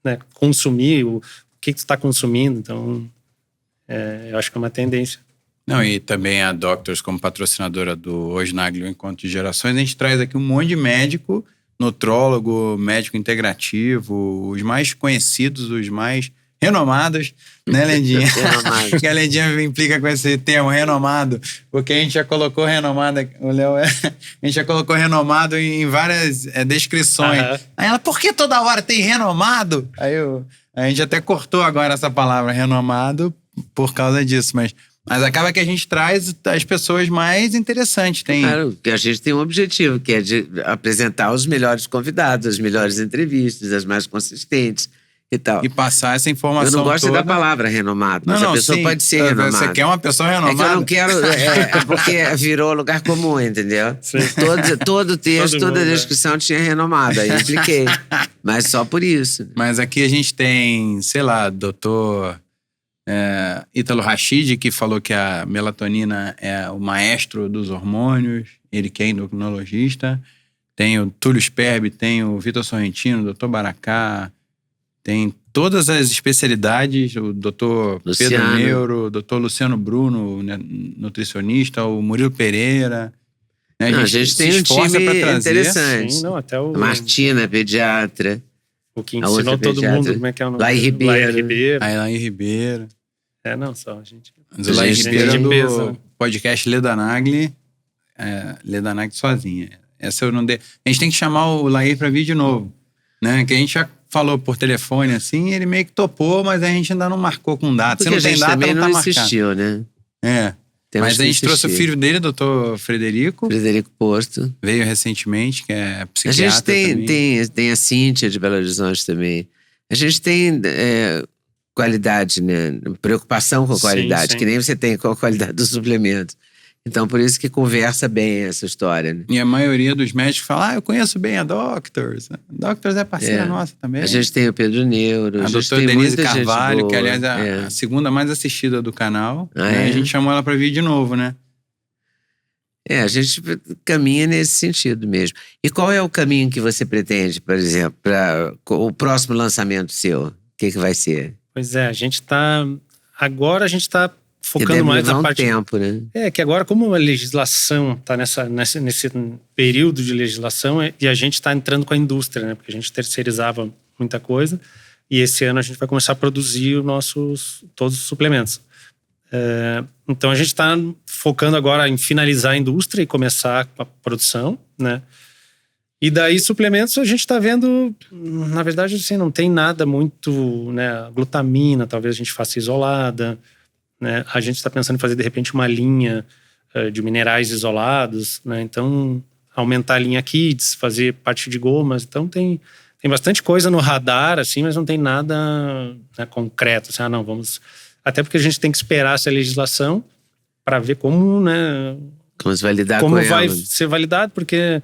né, consumir, o que tu está consumindo. Então, eu acho que é uma tendência. Não, e também a Doctors, como patrocinadora do Osnagli, o Encontro de Gerações, a gente traz aqui um monte de médico, nutrólogo, médico integrativo, os mais conhecidos, os mais renomados, né, Lendinha? Que a Lendinha implica com esse termo, renomado, porque a gente já colocou renomado, o Léo a gente já colocou renomado em várias descrições. Aí ela, por que toda hora tem renomado? Aí a gente até cortou agora essa palavra renomado por causa disso, mas acaba que a gente traz as pessoas mais interessantes. Claro, que a gente tem um objetivo, que é de apresentar os melhores convidados, as melhores entrevistas, as mais consistentes e tal. E passar essa informação toda. Eu não gosto da palavra renomado, mas a pessoa pode ser renomada. Você quer uma pessoa renomada? É que eu não quero, porque virou lugar comum, entendeu? Todo texto, toda descrição tinha renomado, aí eu expliquei. Mas só por isso. Mas aqui a gente tem, sei lá, doutor Ítalo Rachid, que falou que a melatonina é o maestro dos hormônios, ele que é endocrinologista. Tem o Túlio Sperbi, tem o Vitor Sorrentino, o doutor Baracá, tem todas as especialidades, o doutor Pedro Neuro, o doutor Luciano Bruno, nutricionista, o Murilo Pereira. Né? A gente tem um time interessante. Sim, até o... A Martina, pediatra. O que ensinou todo mundo como é que é o nome. Laí Ribeiro. Laí Ribeiro. Não, só a gente... Laí Ribeiro do podcast Leda Nagli. Leda Nagli sozinha. Essa eu não dei. A gente tem que chamar o Laí pra vir de novo. Né? Que a gente já falou por telefone assim, ele meio que topou, mas a gente ainda não marcou com data. Porque se não tem data, também não tá não marcado. Insistiu, né? Mas a gente trouxe o filho dele, o doutor Frederico. Frederico Porto. Veio recentemente, que é psiquiatra. A gente tem a Cíntia de Belo Horizonte também. A gente tem qualidade, né? Preocupação com a qualidade, sim. Que nem você tem com a qualidade do suplemento. Então, por isso que conversa bem essa história, né? E a maioria dos médicos fala, eu conheço bem a Doctors. A Doctors é parceira nossa também. A gente tem o Pedro Neuro. A doutora Denise Carvalho, que aliás é a segunda mais assistida do canal. Né? A gente chamou ela para vir de novo, né? A gente caminha nesse sentido mesmo. E qual é o caminho que você pretende, por exemplo, para o próximo lançamento seu? O que vai ser? Pois é, agora a gente está focando mais na parte... tempo, né? Que agora, como a legislação está nesse período de legislação, e a gente está entrando com a indústria, né? Porque a gente terceirizava muita coisa, e esse ano a gente vai começar a produzir todos os suplementos. Então a gente está focando agora em finalizar a indústria e começar a produção, né? E daí suplementos a gente está vendo, na verdade assim, não tem nada muito, né? Glutamina talvez a gente faça isolada, né? A gente está pensando em fazer de repente uma linha de minerais isolados, né? Então aumentar a linha Kids, fazer parte de gomas. Então tem bastante coisa no radar assim, mas não tem nada, né, concreto assim, não, vamos... Até porque a gente tem que esperar essa legislação para ver como, né, como vai ser validado, porque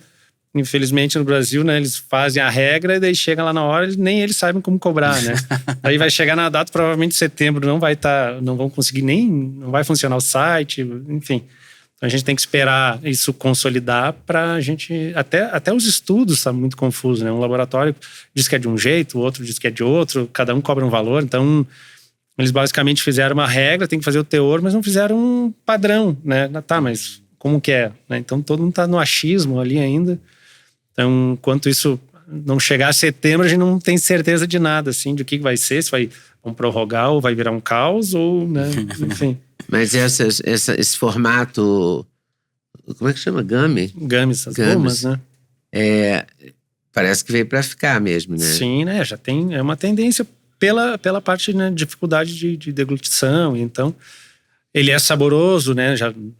infelizmente no Brasil, né, eles fazem a regra e daí chega lá na hora nem eles sabem como cobrar, né? Aí vai chegar na data, provavelmente setembro não vão conseguir não vai funcionar o site, enfim. Então a gente tem que esperar isso consolidar para a gente... Até os estudos tá muito confuso, né? Um laboratório diz que é de um jeito, o outro diz que é de outro, cada um cobra um valor, então... Eles basicamente fizeram uma regra, tem que fazer o teor, mas não fizeram um padrão, né? Tá, mas como que é? Né? Então todo mundo tá no achismo ali ainda. Então, enquanto isso não chegar a setembro, a gente não tem certeza de nada, assim, de o que vai ser, se vão prorrogar ou vai virar um caos, ou, né? Enfim. Mas esse formato, como é que chama? Gummy? Gummy, essas gomas, né? Parece que veio para ficar mesmo, né? Sim, né? Já tem, é uma tendência pela parte, né, de dificuldade de deglutição. Então, ele é saboroso, né?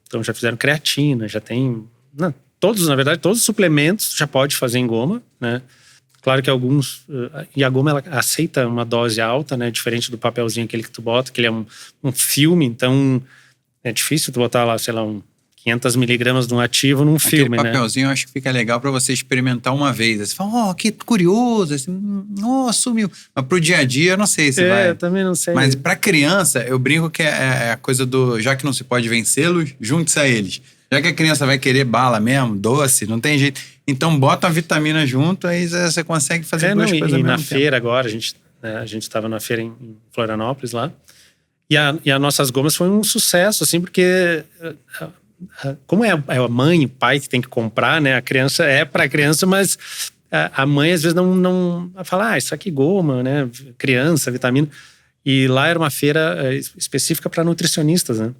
Então já fizeram creatina, já tem... Não, na verdade, todos os suplementos já pode fazer em goma, né? Claro que alguns... E a goma, ela aceita uma dose alta, né? Diferente do papelzinho aquele que tu bota, que ele é um filme. Então, É difícil tu botar lá, sei lá, 500 miligramas de um ativo num filme, né? Aquele papelzinho eu acho que fica legal para você experimentar uma vez. Aí você fala, que curioso, assim, sumiu. Mas pro dia a dia, eu não sei se vai. Eu também não sei. Mas pra criança, eu brinco que é a coisa do, já que não se pode vencê-los, junte-se a eles. Já que a criança vai querer bala mesmo, doce, não tem jeito. Então bota uma vitamina junto, aí você consegue fazer duas coisas ao mesmo na tempo. feira agora, a gente estava na feira em Florianópolis lá, e as nossas gomas foi um sucesso, assim, porque como é a mãe, o pai que tem que comprar, né? A criança pra criança, mas a mãe às vezes não fala, isso aqui goma, né? Criança, vitamina. E lá era uma feira específica para nutricionistas, né?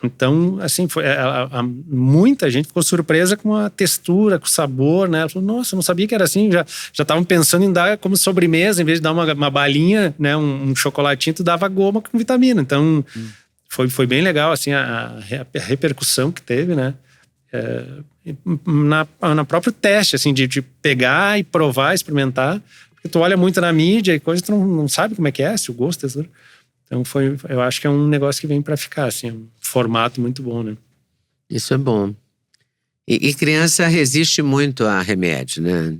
Então, assim, muita gente ficou surpresa com a textura, com o sabor, né? Ela falou, nossa, eu não sabia que era assim. Já estavam pensando em dar como sobremesa, em vez de dar uma balinha, né? Um chocolatinho, tu dava goma com vitamina. Então, foi bem legal, assim, a repercussão que teve, né? Na próprio teste, assim, de pegar e provar, experimentar. Porque tu olha muito na mídia e coisa, tu não sabe como é que é, se o gosto, textura. Então eu acho que é um negócio que vem para ficar, assim, é um formato muito bom, né? Isso é bom. E criança resiste muito a remédio, né?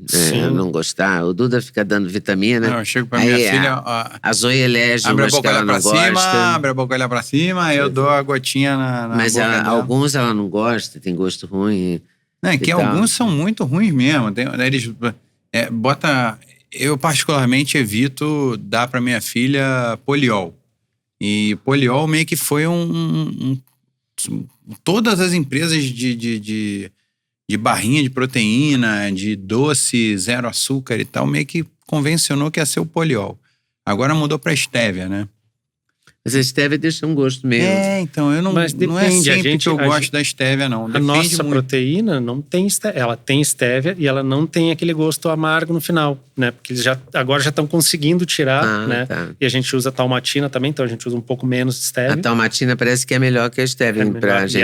Não gostar. O Duda fica dando vitamina. Não, eu chego pra minha filha... A Zoe elege abre a umas que boca, ela olha pra não cima, gosta. abre a boca, olha pra cima, aí eu dou a gotinha na Mas boca dela. alguns ela não gosta, tem gosto ruim. Não, que alguns são muito ruins mesmo. Eles bota... Eu particularmente evito dar pra minha filha poliol. E poliol meio que foi todas as empresas de barrinha de proteína, de doce, zero açúcar e tal, meio que convencionou que ia ser o poliol. Agora mudou pra estévia, né? Mas a estévia deixa um gosto meio... então, eu não, Mas não é sempre que eu gosto da estévia, não. A nossa proteína não tem estévia. Ela tem estévia e ela não tem aquele gosto amargo no final, né? Porque eles agora já estão conseguindo tirar, né? Tá. E a gente usa talmatina também, então a gente usa um pouco menos de estévia. A talmatina parece que é melhor que a estévia pra gente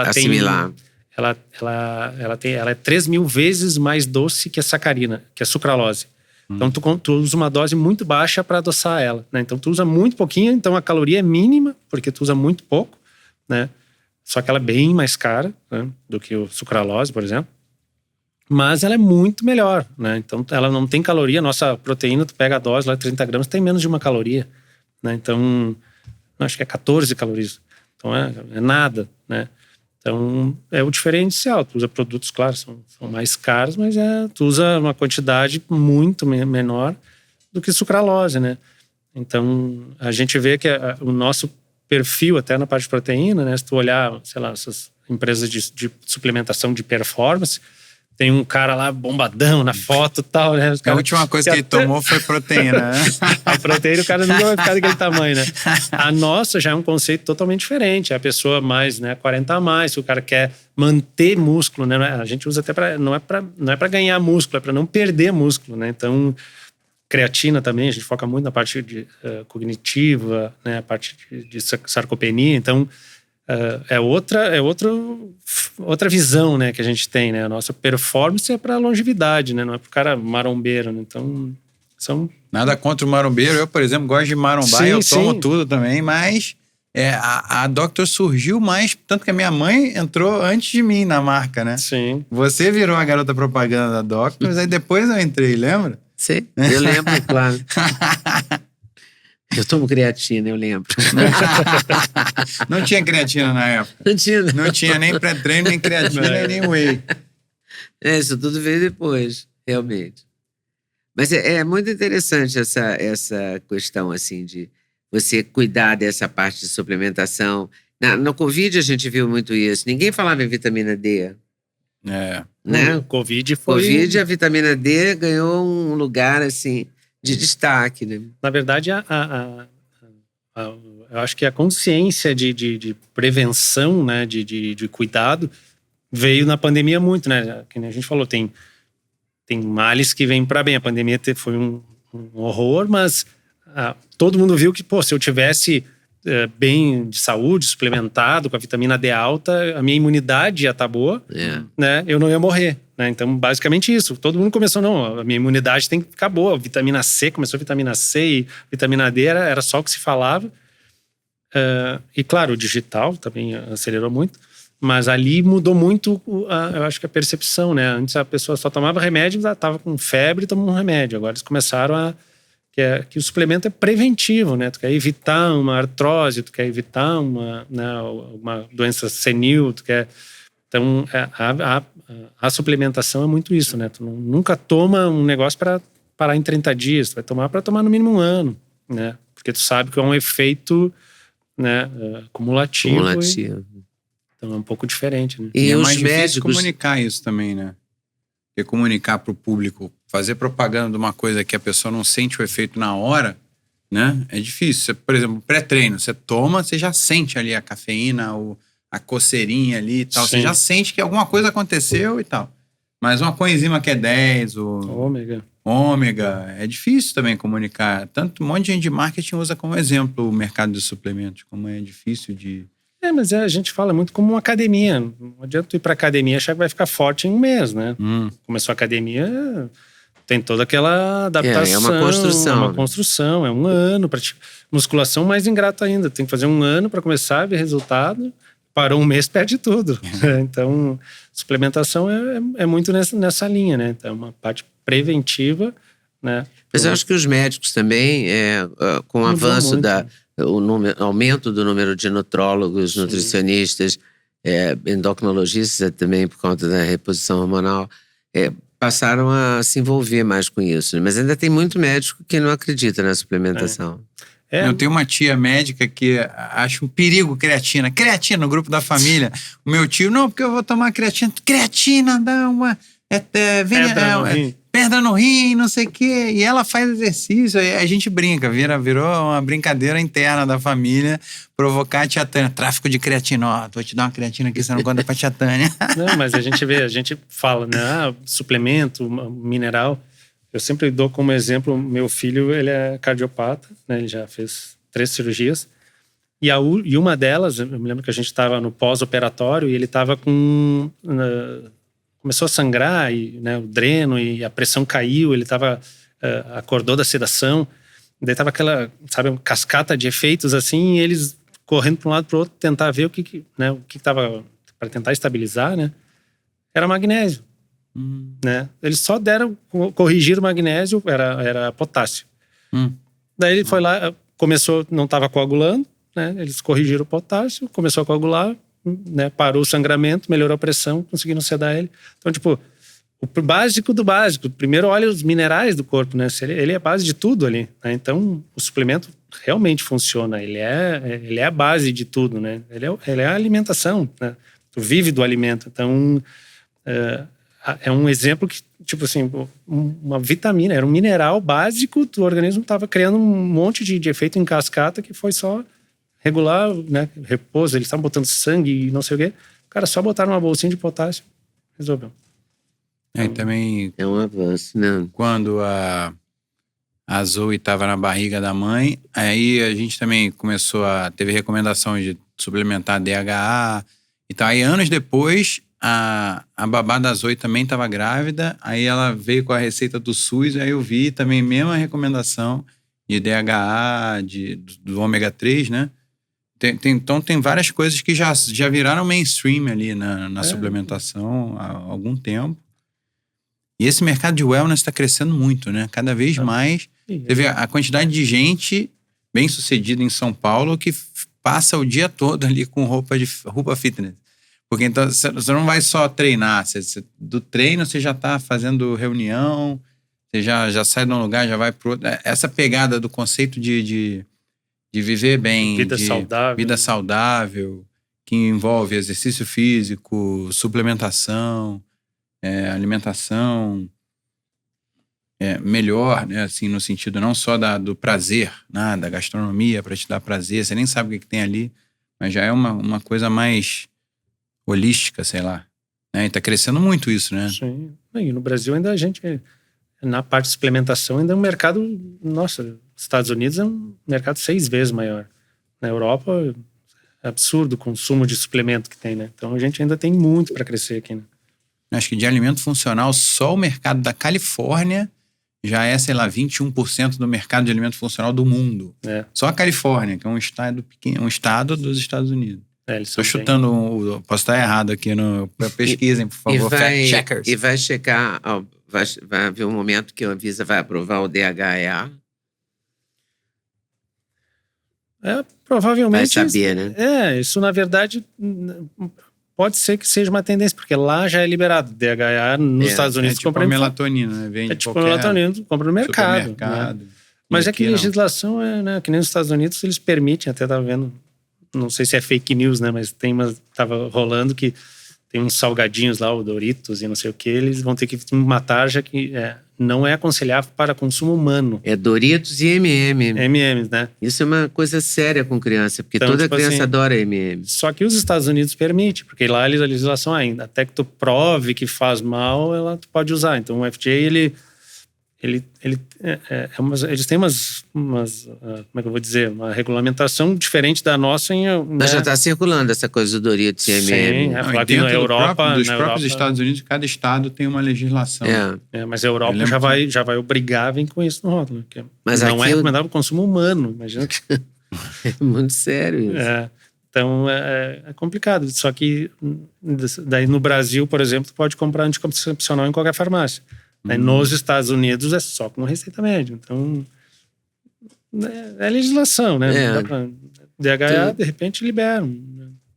assimilar. Ela é 3.000 vezes mais doce que a sacarina, que a sucralose. Então tu usa uma dose muito baixa para adoçar ela, né? Então tu usa muito pouquinho, então a caloria é mínima, porque tu usa muito pouco, né? Só que ela é bem mais cara, né, do que o sucralose, por exemplo. Mas ela é muito melhor, né? Então ela não tem caloria. Nossa proteína, tu pega a dose lá, 30 gramas, tem menos de 1 caloria, né? Então, acho que é 14 calorias. Então é nada, né? Então, é o diferencial. Tu usa produtos, claro, são mais caros, mas tu usa uma quantidade muito menor do que sucralose, né? Então, a gente vê que o nosso perfil, até na parte de proteína, né? Se tu olhar, sei lá, essas empresas de suplementação de performance, tem um cara lá bombadão na foto e tal, né? A última coisa que ele tomou foi proteína, né? A proteína, o cara não vai ficar daquele tamanho, né? A nossa já é um conceito totalmente diferente. A pessoa mais, né, 40 a mais, se o cara quer manter músculo, né? A gente usa até não é para ganhar músculo, é para não perder músculo, né? Então, creatina também, a gente foca muito na parte cognitiva, né? A parte de sarcopenia. Então, é outra visão, né, que a gente tem, né? A nossa performance é para longevidade, né? Não é para o cara marombeiro, né? Então, Nada contra o marombeiro. Eu, por exemplo, gosto de marombar, eu tomo tudo também, mas a Doctor surgiu mais, tanto que a minha mãe entrou antes de mim na marca, né? Sim. Você virou a garota propaganda da Doctor, mas aí depois eu entrei, lembra? Sim, eu lembro, claro. Eu tomo creatina, eu lembro. Não tinha creatina na época. Não tinha nem pré-treino, nem creatina, nem whey. Isso tudo veio depois, realmente. Mas é muito interessante essa questão, assim, de você cuidar dessa parte de suplementação. No Covid a gente viu muito isso. Ninguém falava em vitamina D. Né? O Covid a vitamina D ganhou um lugar, assim, de destaque, né? Na verdade, eu acho que a consciência de prevenção, né, de cuidado, veio na pandemia muito, né? Que a gente falou, tem males que vêm para bem. A pandemia foi um horror, mas todo mundo viu que, se eu tivesse bem de saúde, suplementado, com a vitamina D alta, a minha imunidade ia estar boa, né? Eu não ia morrer. Né? Então, basicamente isso. Todo mundo começou, não, a minha imunidade tem que ficar boa. Vitamina C, começou a vitamina C e vitamina D era só o que se falava. E claro, o digital também acelerou muito, mas ali mudou muito, eu acho que a percepção, né? Antes a pessoa só tomava remédio, estava com febre e tomava um remédio. Agora eles começaram que o suplemento é preventivo, né? Tu quer evitar uma artrose, tu quer evitar uma doença senil, tu quer... Então, a suplementação é muito isso, né? Tu nunca toma um negócio para parar em 30 dias, tu vai tomar para tomar no mínimo 1 ano, né? Porque tu sabe que é um efeito, né, acumulativo. Então é um pouco diferente, né? E é mais difícil comunicar isso também, né? Porque comunicar para o público, fazer propaganda de uma coisa que a pessoa não sente o efeito na hora, né? É difícil. Você, por exemplo, pré-treino, você toma, você já sente ali a cafeína, a coceirinha ali e tal. Sim. Você já sente que alguma coisa aconteceu e tal. Mas uma coenzima que é 10, ômega, é difícil também comunicar. Tanto um monte de gente de marketing usa como exemplo o mercado de suplementos, como é difícil de... Mas a gente fala muito como uma academia. Não adianta tu ir pra academia e achar que vai ficar forte em 1 mês, né? Começou a academia, tem toda aquela adaptação. É uma construção. É uma construção, é 1 ano. Musculação mais ingrata ainda. Tem que fazer 1 ano para começar a ver resultado. Parou 1 mês, perde tudo. Então, suplementação é muito nessa linha, né? Então, é uma parte preventiva, né? Mas eu acho que os médicos também, com o avanço aumento do número de nutrólogos, nutricionistas, endocrinologistas também por conta da reposição hormonal, passaram a se envolver mais com isso. Mas ainda tem muito médico que não acredita na suplementação. Eu tenho uma tia médica que acha um perigo creatina. Creatina no grupo da família. O meu tio, não, porque eu vou tomar creatina. Creatina dá uma... pedra no rim, não sei o quê. E ela faz exercício, aí a gente brinca, virou uma brincadeira interna da família, provocar a tia Tânia. Tráfico de creatina, vou te dar uma creatina aqui, você não conta pra tia Tânia. Não, mas a gente fala, né? Suplemento, mineral. Eu sempre dou como exemplo, meu filho, ele é cardiopata, né? Ele já fez 3 cirurgias. E uma delas, eu me lembro que a gente estava no pós-operatório e ele estava com... começou a sangrar, né, o dreno, e a pressão caiu, ele acordou da sedação. Daí tava aquela, sabe, uma cascata de efeitos assim, e eles correndo para um lado para o outro, tentar ver o que estava para tentar estabilizar, né? Era magnésio. Né? Eles só corrigir o magnésio, era potássio. Daí ele foi lá, não estava coagulando, né? Eles corrigiram o potássio, começou a coagular, né? Parou o sangramento, melhorou a pressão, conseguiram sedar ele. Então, tipo, o básico do básico. Primeiro olha os minerais do corpo, né? Ele é a base de tudo ali, né? Então, o suplemento realmente funciona. Ele é a base de tudo, né? Ele é a alimentação, né? Tu vive do alimento. Então, é um exemplo que, tipo assim, uma vitamina, era um mineral básico, o organismo estava criando um monte de efeito em cascata que foi só regular, né? Repouso, eles estavam botando sangue e não sei o quê. O cara só botaram uma bolsinha de potássio, resolveu. Também... É um avanço, né? Quando a Zoe estava na barriga da mãe, aí a gente também teve recomendação de suplementar DHA e tal. Aí anos depois... A babá da Zoe também estava grávida, aí ela veio com a receita do SUS, aí eu vi também mesma recomendação de DHA, do ômega 3, né? Então tem várias coisas que já viraram mainstream ali na suplementação há algum tempo. E esse mercado de wellness está crescendo muito, né? Cada vez mais. Você vê a quantidade de gente bem sucedida em São Paulo que passa o dia todo ali com roupa fitness. Porque então você não vai só treinar, do treino você já está fazendo reunião, você já sai de um lugar, já vai para outro. Essa pegada do conceito de viver bem, vida saudável, que envolve exercício físico, suplementação, alimentação melhor, né? Assim, no sentido não só do prazer, da gastronomia para te dar prazer, você nem sabe o que tem ali, mas já é uma coisa mais holística, sei lá. Né? E tá crescendo muito isso, né? Sim. E no Brasil ainda na parte de suplementação ainda é um mercado, nossa, Estados Unidos é um mercado 6 vezes maior. Na Europa é absurdo o consumo de suplemento que tem, né? Então a gente ainda tem muito para crescer aqui, né? Acho que de alimento funcional, só o mercado da Califórnia já é, sei lá, 21% do mercado de alimento funcional do mundo. Só a Califórnia, que é um estado pequeno, um estado dos Estados Unidos. Estou chutando, posso estar errado aqui, pesquisem, por favor, fact checkers. E vai checar, vai haver um momento que a Anvisa vai aprovar o DHEA. Provavelmente. Vai saber, né? Isso na verdade pode ser que seja uma tendência, porque lá já é liberado. DHEA nos Estados Unidos tipo compra melatonina, né? Vende tipo melatonina, compra no mercado. Né? Mas é que legislação que nem nos Estados Unidos eles permitem, até estava vendo, não sei se é fake news, né? Mas tava rolando que tem uns salgadinhos lá, o Doritos e não sei o que, eles vão ter que uma tarja que não é aconselhável para consumo humano. É Doritos e M&M. M&M's, né? Isso é uma coisa séria com criança, porque então, toda criança adora M&M. Só que os Estados Unidos permite, porque lá a legislação ainda, até que tu prove que faz mal, tu pode usar. Então o FDA, eles têm umas como é que eu vou dizer, uma regulamentação diferente da nossa. Mas já está circulando essa coisa do Doritos e M&M. Sim, falar que na Europa... Dos próprios Estados Unidos, cada estado tem uma legislação. Mas a Europa já vai obrigar a vir com isso no rótulo. Mas não é recomendável o consumo humano, imagina que... É muito sério isso. Então, é complicado. Só que daí no Brasil, por exemplo, tu pode comprar anticoncepcional em qualquer farmácia. Aí nos Estados Unidos é só com receita médica. Então, é legislação, né? DHA, de repente, liberam.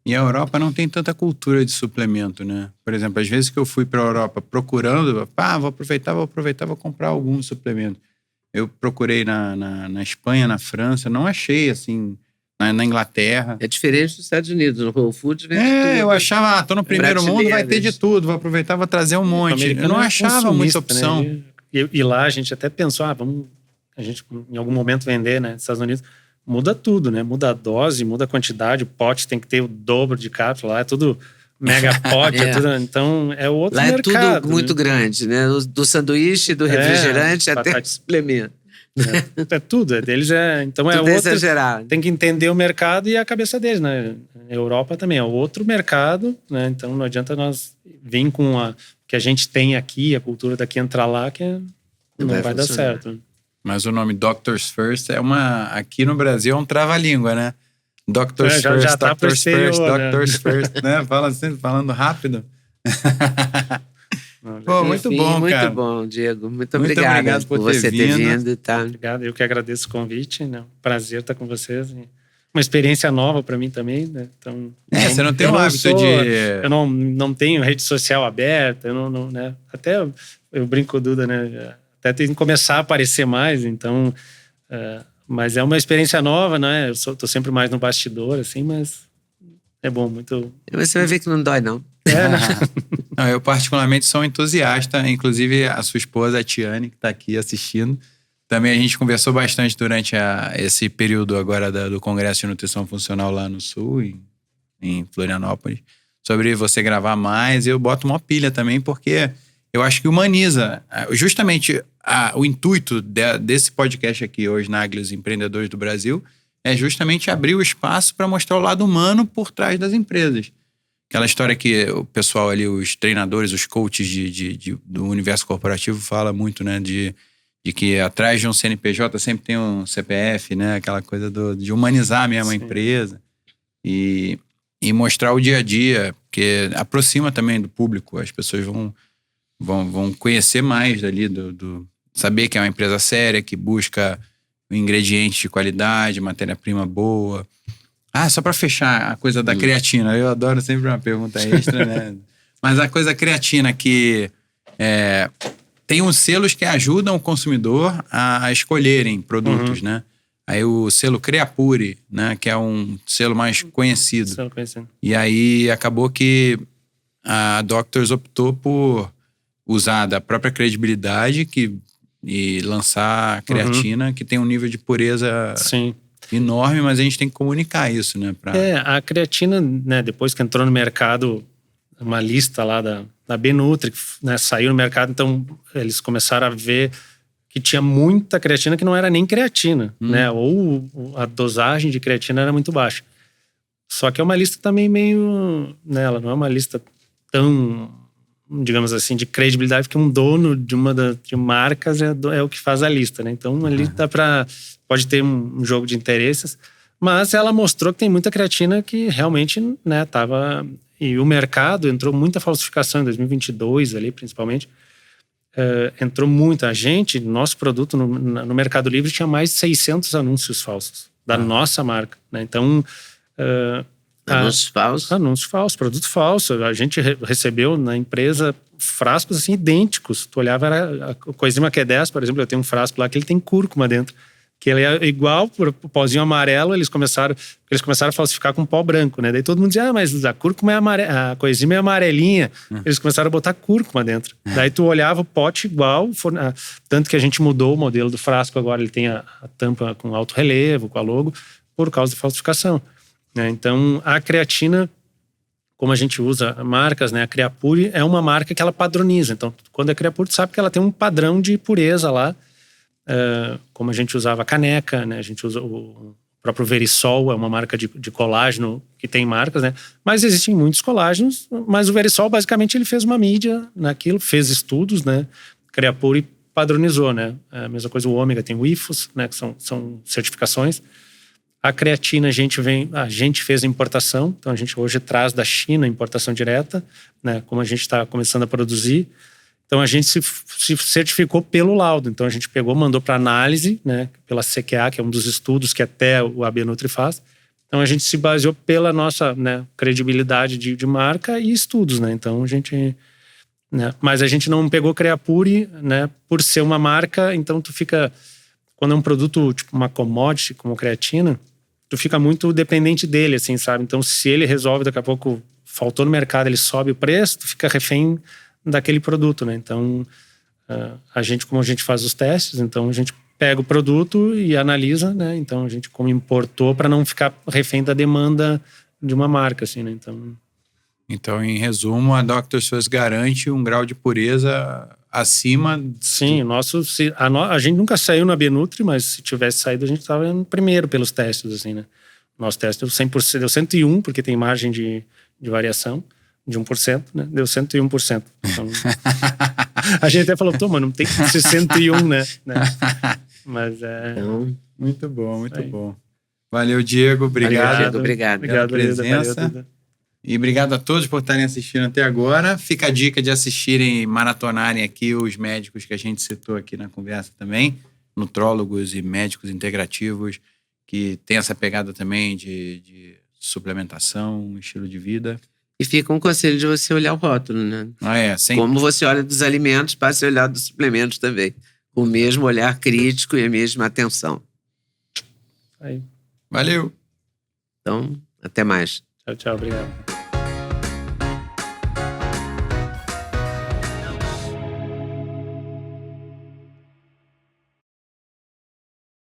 E a Europa não tem tanta cultura de suplemento, né? Por exemplo, às vezes que eu fui para a Europa procurando, vou aproveitar, vou comprar algum suplemento. Eu procurei na Espanha, na França, não achei, assim... Na Inglaterra. É diferente dos Estados Unidos. No Whole Foods vem tudo. Eu achava, tô no primeiro mundo, vai ter de tudo. Vou aproveitar, vou trazer um monte. Eu não achava muita opção. Né? E lá a gente até pensou, a gente em algum momento vender, né? Nos Estados Unidos, muda tudo, né? Muda a dose, muda a quantidade. O pote tem que ter o dobro de cápsula. Lá é tudo mega pote. Tudo, então é outro mercado. Lá é tudo muito grande, né? Do sanduíche, do refrigerante até o suplemento. É tudo, deles então tudo outro, exagerado. Tem que entender o mercado e a cabeça deles, né? A Europa também é outro mercado, né? Então não adianta nós vir com o que a gente tem aqui, a cultura daqui entrar lá, que não vai dar certo. Mas o nome Doctors First aqui no Brasil é um trava-língua, né? Doctors First, já Doctors First, Doctors First, né? Fala assim, falando rápido. Pô, muito bom, cara. Muito bom, Diego. Muito obrigado por você ter vindo. Tá? Obrigado, eu que agradeço o convite. Né? Prazer estar com vocês. Uma experiência nova para mim também. Né? Então, você não tem o hábito de... Eu não tenho rede social aberta. Né? Até eu brinco, Duda, né? Até tem que começar a aparecer mais. Então, mas é uma experiência nova, né? Eu tô sempre mais no bastidor, assim, mas é bom, muito... Você vai ver que não dói, não. Não, eu particularmente sou um entusiasta, inclusive a sua esposa, a Tiane, que está aqui assistindo. Também a gente conversou bastante durante esse período agora do Congresso de Nutrição Funcional lá no Sul, em Florianópolis, sobre você gravar mais. Eu boto uma pilha também, porque eu acho que humaniza. Justamente o intuito desse podcast aqui hoje, Nagli, os Empreendedores do Brasil, é justamente abrir o espaço para mostrar o lado humano por trás das empresas. Aquela história que o pessoal ali, os treinadores, os coaches do universo corporativo fala muito, né? De que atrás de um CNPJ sempre tem um CPF, né? Aquela coisa de humanizar mesmo a empresa. E mostrar o dia a dia, porque aproxima também do público. As pessoas vão conhecer mais dali, saber que é uma empresa séria, que busca ingredientes de qualidade, matéria-prima boa. Só para fechar a coisa da creatina. Eu adoro sempre uma pergunta extra, né? Mas a coisa creatina que tem uns selos que ajudam o consumidor a escolherem produtos, né? Aí o selo Creapure, né? Que é um selo mais conhecido. E aí acabou que a Doctors optou por usar da própria credibilidade e lançar a creatina que tem um nível de pureza... Sim. Enorme, mas a gente tem que comunicar isso, né? A creatina, né, depois que entrou no mercado, uma lista lá da Benutri, né, saiu no mercado, então eles começaram a ver que tinha muita creatina que não era nem creatina, né? Ou a dosagem de creatina era muito baixa. Só que é uma lista também meio... Né, ela não é uma lista tão digamos assim, de credibilidade, porque um dono de de marcas é o que faz a lista, né? Então ali pode ter um jogo de interesses, mas ela mostrou que tem muita creatina que realmente, né, tava... E o mercado entrou muita falsificação em 2022 ali, principalmente. Entrou muita gente, nosso produto no Mercado Livre tinha mais de 600 anúncios falsos da nossa marca, né? Então... Anúncios falsos? Anúncios falsos, produto falso. A gente recebeu na empresa frascos assim idênticos. Tu olhava, era a Coenzima Q10, por exemplo, eu tenho um frasco lá que ele tem cúrcuma dentro. Que ele é igual pro pozinho amarelo, eles começaram a falsificar com pó branco, né? Daí todo mundo dizia, mas a cúrcuma a Coenzima é amarelinha. Eles começaram a botar cúrcuma dentro. Daí tu olhava o pote igual, tanto que a gente mudou o modelo do frasco, agora ele tem a tampa com alto relevo, com a logo, por causa da falsificação. Então, a creatina, como a gente usa marcas, né? A Creapure é uma marca que ela padroniza. Então, quando é Creapure, tu sabe que ela tem um padrão de pureza lá. Como a gente usava a caneca, né? A gente usa o próprio Verisol, é uma marca de colágeno que tem marcas, né? Mas existem muitos colágenos, mas o Verisol, basicamente, ele fez uma mídia naquilo, fez estudos, né? Creapure padronizou, né? A mesma coisa o ômega, tem o IFOS, né? Que são certificações. A creatina, a gente fez a importação, então a gente hoje traz da China a importação direta, né? Como a gente está começando a produzir. Então a gente se certificou pelo laudo. Então a gente mandou para análise, né? Pela CQA, que é um dos estudos que até o AB Nutri faz. Então a gente se baseou pela nossa, né, credibilidade de marca e estudos, né? Então a gente... Né? Mas a gente não pegou Creapure, né? Por ser uma marca, então tu fica... Quando é um produto, tipo uma commodity, como creatina, tu fica muito dependente dele, assim, sabe? Então, se ele resolve, daqui a pouco, faltou no mercado, ele sobe o preço, tu fica refém daquele produto, né? Então, como a gente faz os testes, então a gente pega o produto e analisa, né? Então, a gente como importou para não ficar refém da demanda de uma marca, assim, né? Então, em resumo, a Dr. Suez garante um grau de pureza acima... Sim, a gente nunca saiu na Benutri, mas se tivesse saído, a gente estava indo primeiro pelos testes, assim, né? Nosso teste deu 100%, deu 101%, porque tem margem de variação de 1%, né? Deu 101%. Então, a gente até falou, mas não tem que ser 101, né? Mas Muito bom, muito bom. Valeu, Diego. Obrigado. Valeu, Diego. Obrigado pela presença. Valeu, e obrigado a todos por estarem assistindo até agora. Fica a dica de assistirem e maratonarem aqui os médicos que a gente citou aqui na conversa também, nutrólogos e médicos integrativos, que tem essa pegada também de suplementação, estilo de vida. E fica um conselho de você olhar o rótulo, né? Sempre. Como você olha dos alimentos, passe a olhar dos suplementos também. O mesmo olhar crítico e a mesma atenção. Aí. Valeu. Então, até mais. Tchau, obrigado.